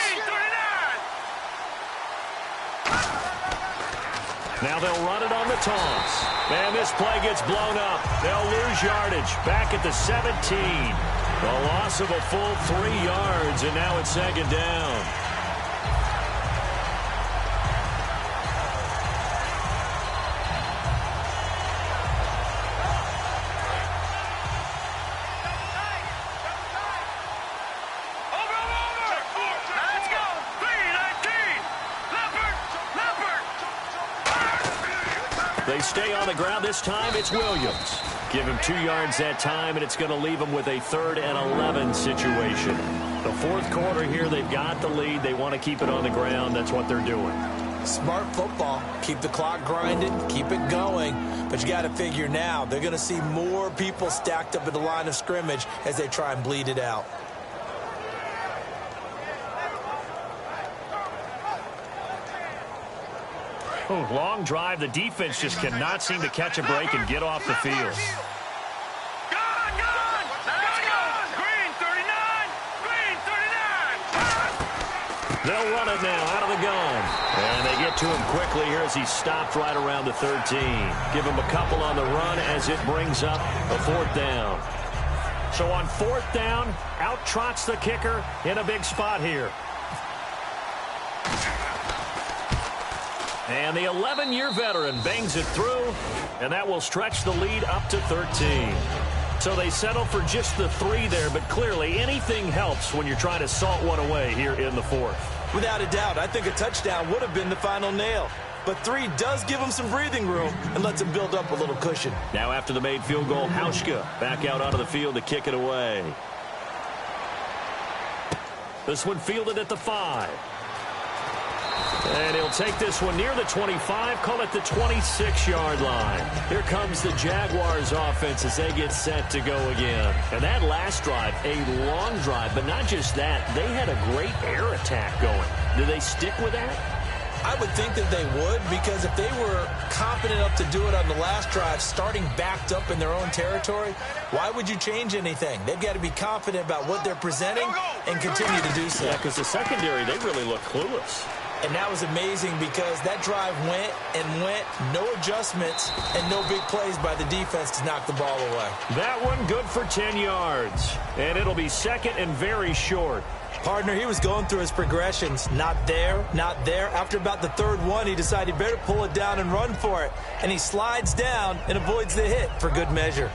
Now they'll run it on the toss. And this play gets blown up. They'll lose yardage back at the 17. The loss of a full 3 yards, and now it's second down. They stay on the ground. This time it's Williams. Give him 2 yards that time, and it's going to leave him with a 3rd and 11 situation. The fourth quarter here, they've got the lead. They want to keep it on the ground. That's what they're doing. Smart football. Keep the clock grinding. Keep it going. But you got to figure now, they're going to see more people stacked up at the line of scrimmage as they try and bleed it out. Long drive. The defense just cannot seem to catch a break and get off the field. Green 39! Green 39! They'll run it now out of the gun. And they get to him quickly here as he stopped right around the 13. Give him a couple on the run as it brings up a 4th down. So on 4th down, out trots the kicker in a big spot here. And the 11-year veteran bangs it through, and that will stretch the lead up to 13. So they settle for just the 3 there, but clearly anything helps when you're trying to salt one away here in the 4th. Without a doubt, I think a touchdown would have been the final nail. But 3 does give them some breathing room and lets them build up a little cushion. Now after the made field goal, Hauschka back out onto the field to kick it away. This one fielded at the 5. And he'll take this one near the 25, call it the 26-yard line. Here comes the Jaguars offense as they get set to go again. And that last drive, a long drive, but not just that, they had a great air attack going. Do they stick with that? I would think that they would, because if they were confident enough to do it on the last drive, starting backed up in their own territory, why would you change anything? They've got to be confident about what they're presenting and continue to do so. Yeah, because the secondary, they really look clueless. And that was amazing because that drive went and went, no adjustments, and no big plays by the defense to knock the ball away. That one good for 10 yards. And it'll be second and very short. Partner, he was going through his progressions. Not there, not there. After about the 3rd one, he decided he better pull it down and run for it. And he slides down and avoids the hit for good measure.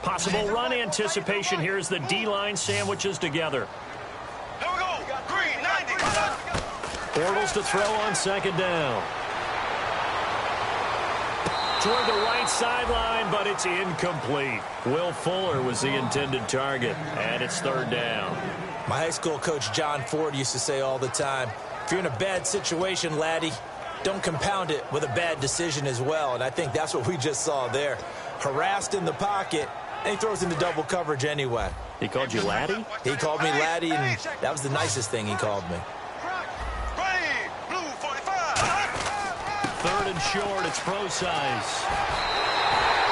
Possible run anticipation. Here's the D-line sandwiches together. Here we go. Green 90. Bortles to throw on 2nd down. Toward the right sideline, but it's incomplete. Will Fuller was the intended target, and it's 3rd down. My high school coach, John Ford, used to say all the time, if you're in a bad situation, laddie, don't compound it with a bad decision as well. And I think that's what we just saw there. Harassed in the pocket, and he throws into double coverage anyway. He called you laddie? He called me laddie, and that was the nicest thing he called me. Green, blue 45. 3rd and short, it's pro size.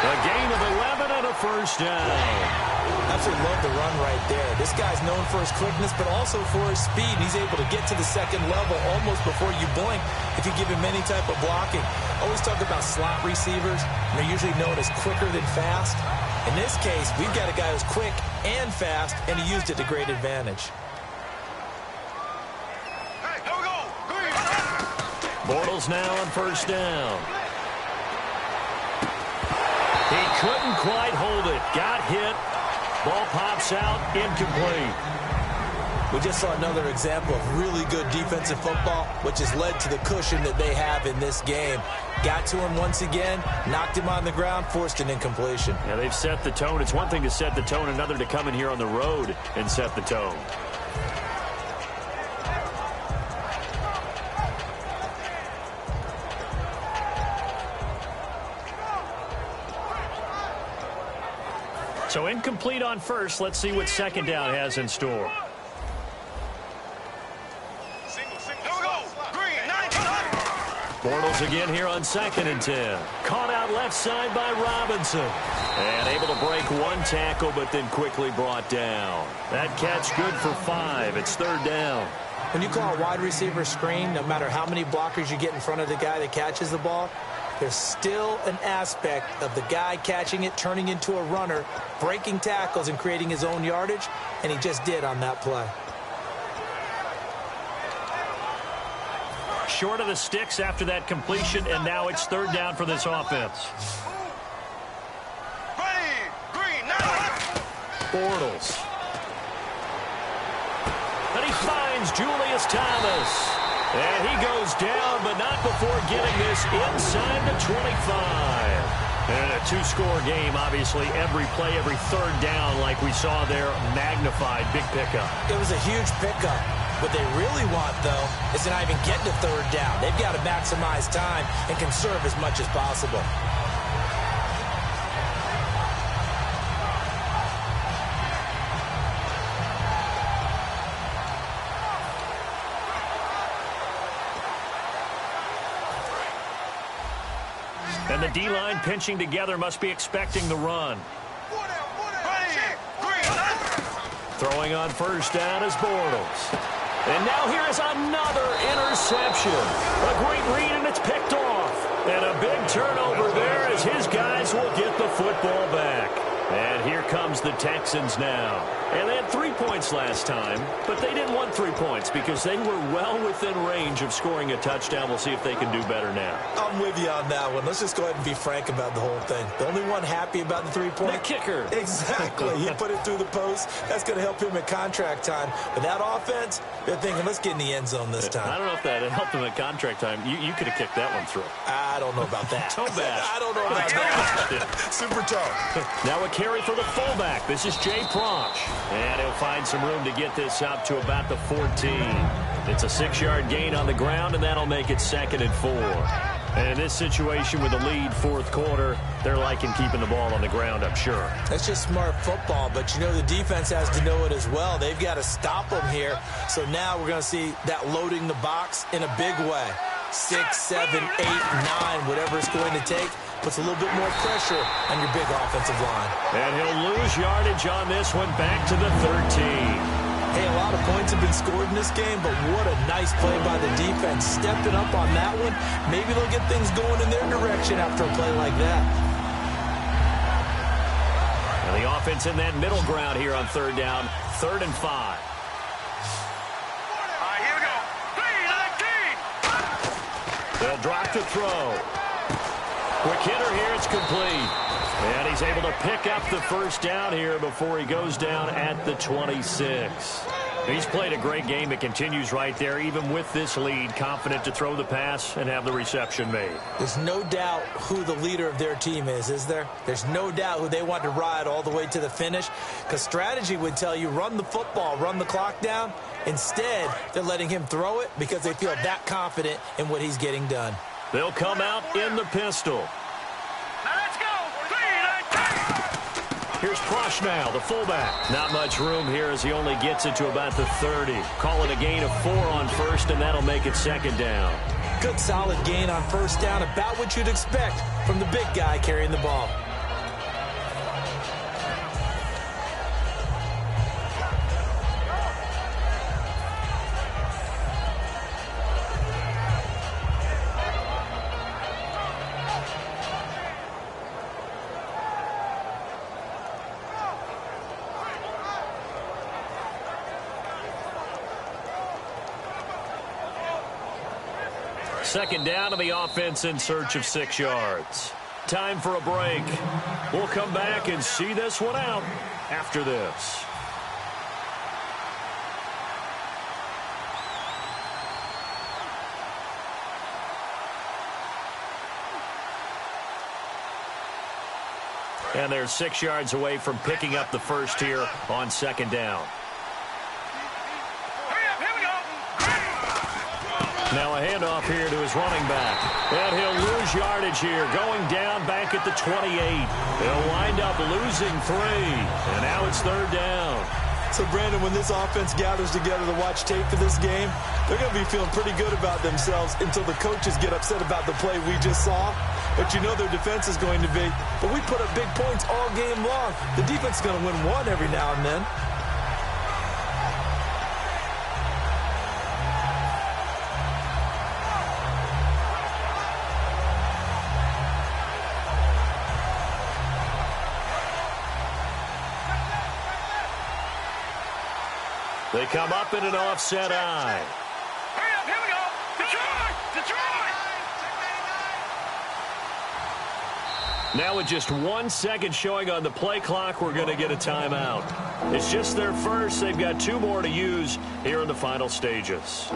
A gain of 11 and a 1st down. Absolutely love the run right there. This guy's known for his quickness, but also for his speed. He's able to get to the 2nd level almost before you blink if you give him any type of blocking. Always talk about slot receivers, and they're usually known as quicker than fast. In this case, we've got a guy who's quick and fast, and he used it to great advantage. Hey, here we go. Green. Bortles now on 1st down. He couldn't quite hold it. Got hit. Ball pops out. Incomplete. We just saw another example of really good defensive football, which has led to the cushion that they have in this game. Got to him once again, knocked him on the ground, forced an incompletion. Yeah, they've set the tone. It's one thing to set the tone, another to come in here on the road and set the tone. So incomplete on first. Let's see what second down has in store. Bortles again here on 2nd and 10. Caught out left side by Robinson. And able to break one tackle, but then quickly brought down. That catch good for 5. It's 3rd down. When you call a wide receiver screen, no matter how many blockers you get in front of the guy that catches the ball, there's still an aspect of the guy catching it, turning into a runner, breaking tackles and creating his own yardage, and he just did on that play. Short of the sticks after that completion, and now it's 3rd down for this offense. Bortles. And he finds Julius Thomas. And he goes down, but not before getting this inside the 25. And a 2-score game, obviously. Every play, every 3rd down, like we saw there, magnified. Big pickup. It was a huge pickup. What they really want, though, is to not even get to 3rd down. They've got to maximize time and conserve as much as possible. And the D-line pinching together must be expecting the run. Throwing on 1st down is Bortles. And now here is another interception. A great read, and it's picked off. And a big turnover there as his guys will get the football back. And here comes the Texans now. And they had 3 points last time, but they didn't want 3 points because they were well within range of scoring a touchdown. We'll see if they can do better now. I'm with you on that one. Let's just go ahead and be frank about the whole thing. The only one happy about the 3-point? The kicker. Exactly. He put it through the post. That's going to help him at contract time. But that offense, they're thinking, let's get in the end zone this time. I don't know if that helped him at contract time. You could have kicked that one through. I don't know about that. Toe bash. I don't know about that. Super toe. Now a carry for the fullback. This is Jay Proch. And he'll find some room to get this up to about the 14. It's a 6-yard gain on the ground, and that'll make it 2nd and 4. And in this situation with the lead 4th quarter, they're liking keeping the ball on the ground, I'm sure. That's just smart football, but you know the defense has to know it as well. They've got to stop them here. So now we're going to see that loading the box in a big way. 6, 7, 8, 9, whatever it's going to take. Puts a little bit more pressure on your big offensive line. And he'll lose yardage on this one, back to the 13. Hey, a lot of points have been scored in this game, but what a nice play by the defense. Stepping up on that one. Maybe they'll get things going in their direction after a play like that. And the offense in that middle ground here on 3rd down, 3rd and 5. All right, here we go. 3-19. They'll drop to throw. Quick hitter here, it's complete. And he's able to pick up the 1st down here before he goes down at the 26. He's played a great game. It continues right there, even with this lead, confident to throw the pass and have the reception made. There's no doubt who the leader of their team is there? There's no doubt who they want to ride all the way to the finish, because strategy would tell you run the football, run the clock down. Instead, they're letting him throw it because they feel that confident in what he's getting done. They'll come out in the pistol. Now let's go. 3-19. Here's Prochnow, the fullback. Not much room here as he only gets it to about the 30. Call it a gain of 4 on 1st, and that'll make it 2nd down. Good solid gain on 1st down, about what you'd expect from the big guy carrying the ball. Second down to the offense in search of 6 yards. Time for a break. We'll come back and see this one out after this. And they're 6 yards away from picking up the first here on second down. Now a handoff here to his running back. And he'll lose yardage here, going down back at the 28. He'll wind up losing 3. And now it's third down. So, Brandon, when this offense gathers together to watch tape for this game, they're going to be feeling pretty good about themselves until the coaches get upset about the play we just saw. But you know their defense is going to be. But we put up big points all game long. The defense is going to win one every now and then. They come up in an offset eye. Hurry up, here we go. Detroit! Now with just 1 second showing on the play clock, we're going to get a timeout. It's just their first. They've got 2 more to use here in the final stages.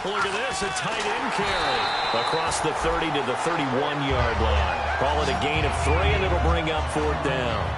Look at this, a tight end carry across the 30 to the 31-yard line. Call it a gain of 3, and it'll bring up fourth down.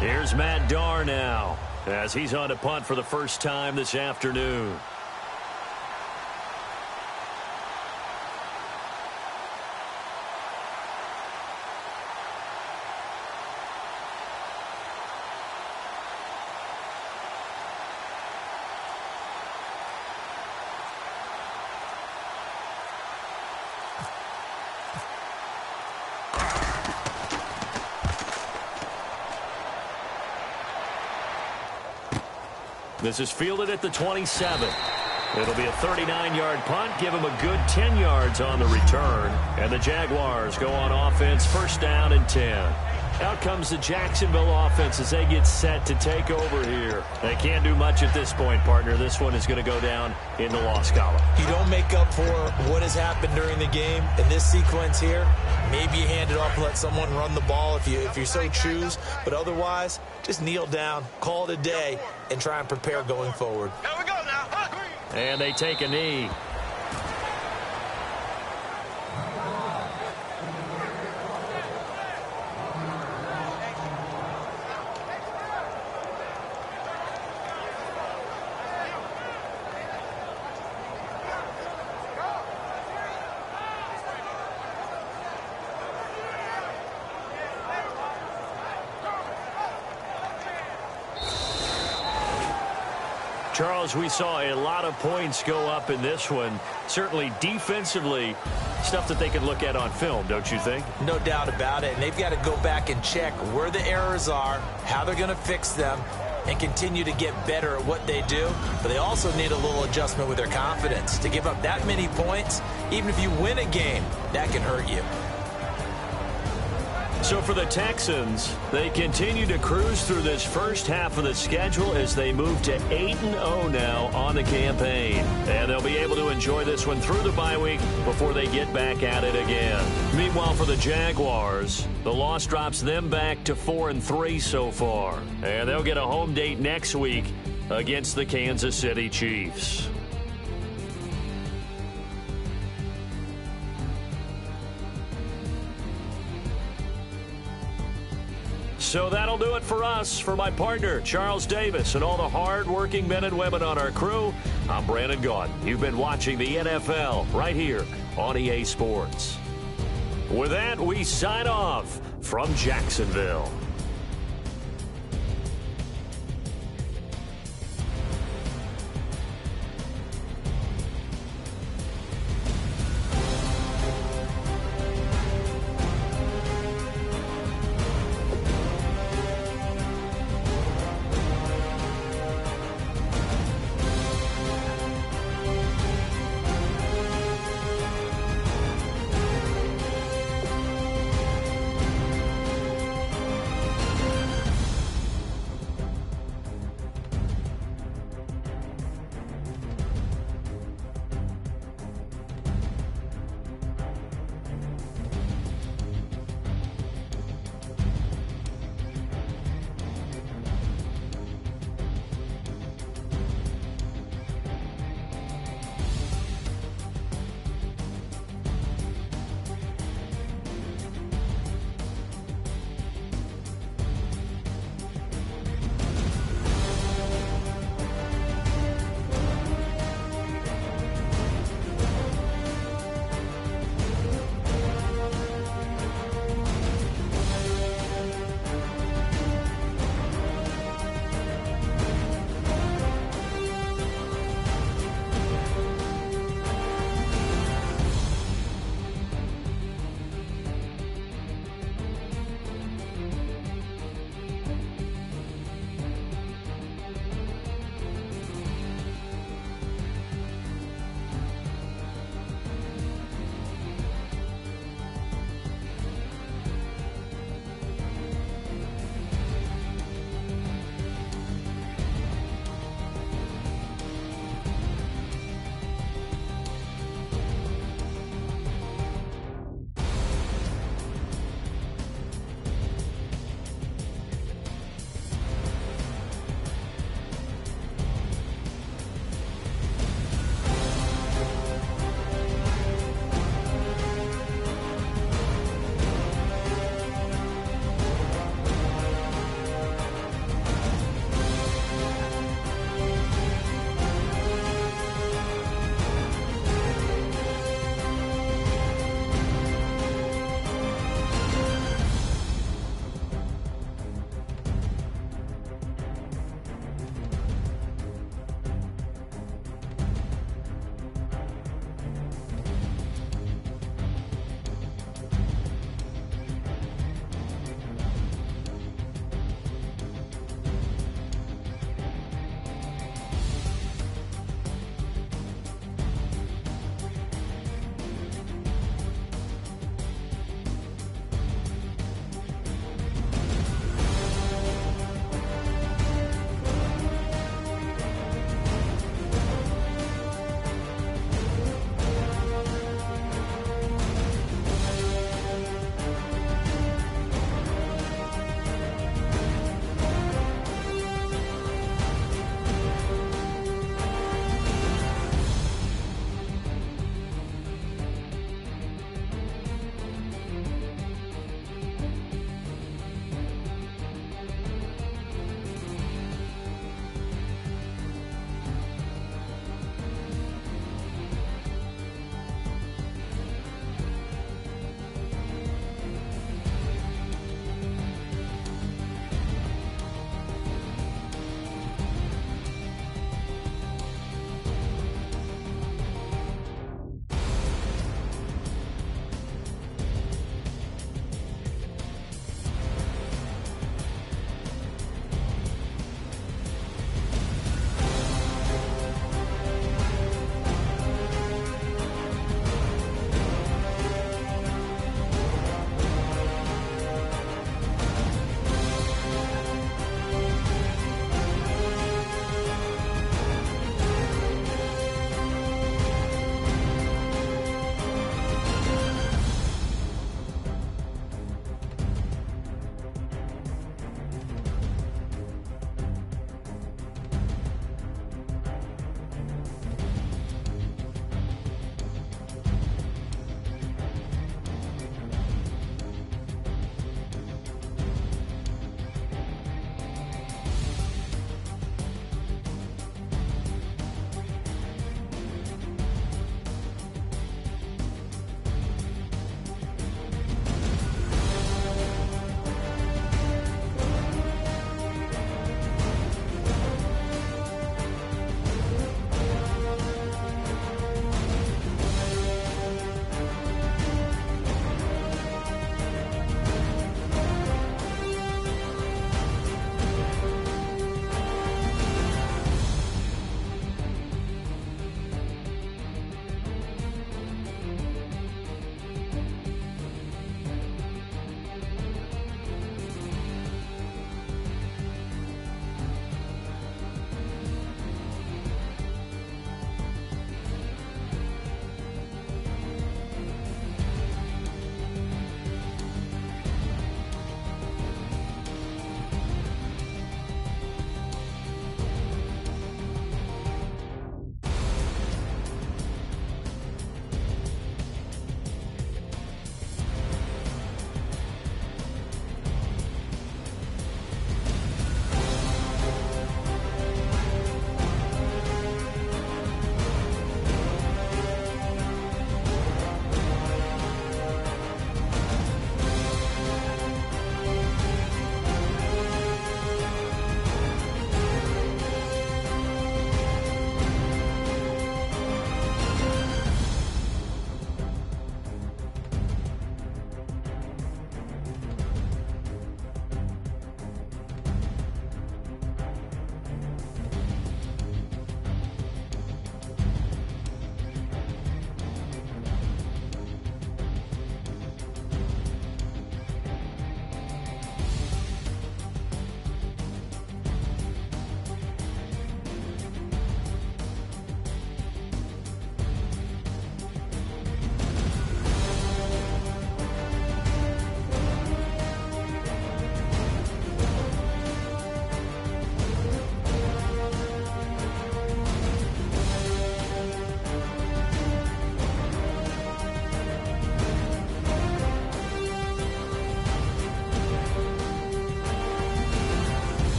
Here's Matt Darr now as he's on a punt for the first time this afternoon. This is fielded at the 27. It'll be a 39-yard punt. Give him a good 10 yards on the return. And the Jaguars go on offense, first down and 10. Out comes the Jacksonville offense as they get set to take over here. They can't do much at this point, partner. This one is going to go down in the loss column. You don't make up for what has happened during the game in this sequence here. Maybe you hand it off and let someone run the ball if you so choose. But otherwise, just kneel down, call it a day, and try and prepare going forward. Here we go now. And they take a knee. Charles, we saw a lot of points go up in this one. Certainly defensively, stuff that they can look at on film, don't you think? No doubt about it. And they've got to go back and check where the errors are, how they're going to fix them, and continue to get better at what they do. But they also need a little adjustment with their confidence. To give up that many points, even if you win a game, that can hurt you. So for the Texans, they continue to cruise through this first half of the schedule as they move to 8-0 now on the campaign. And they'll be able to enjoy this one through the bye week before they get back at it again. Meanwhile, for the Jaguars, the loss drops them back to 4-3 so far. And they'll get a home date next week against the Kansas City Chiefs. So that'll do it for us. For my partner, Charles Davis, and all the hard-working men and women on our crew, I'm Brandon Gaudin. You've been watching the NFL right here on EA Sports. With that, we sign off from Jacksonville.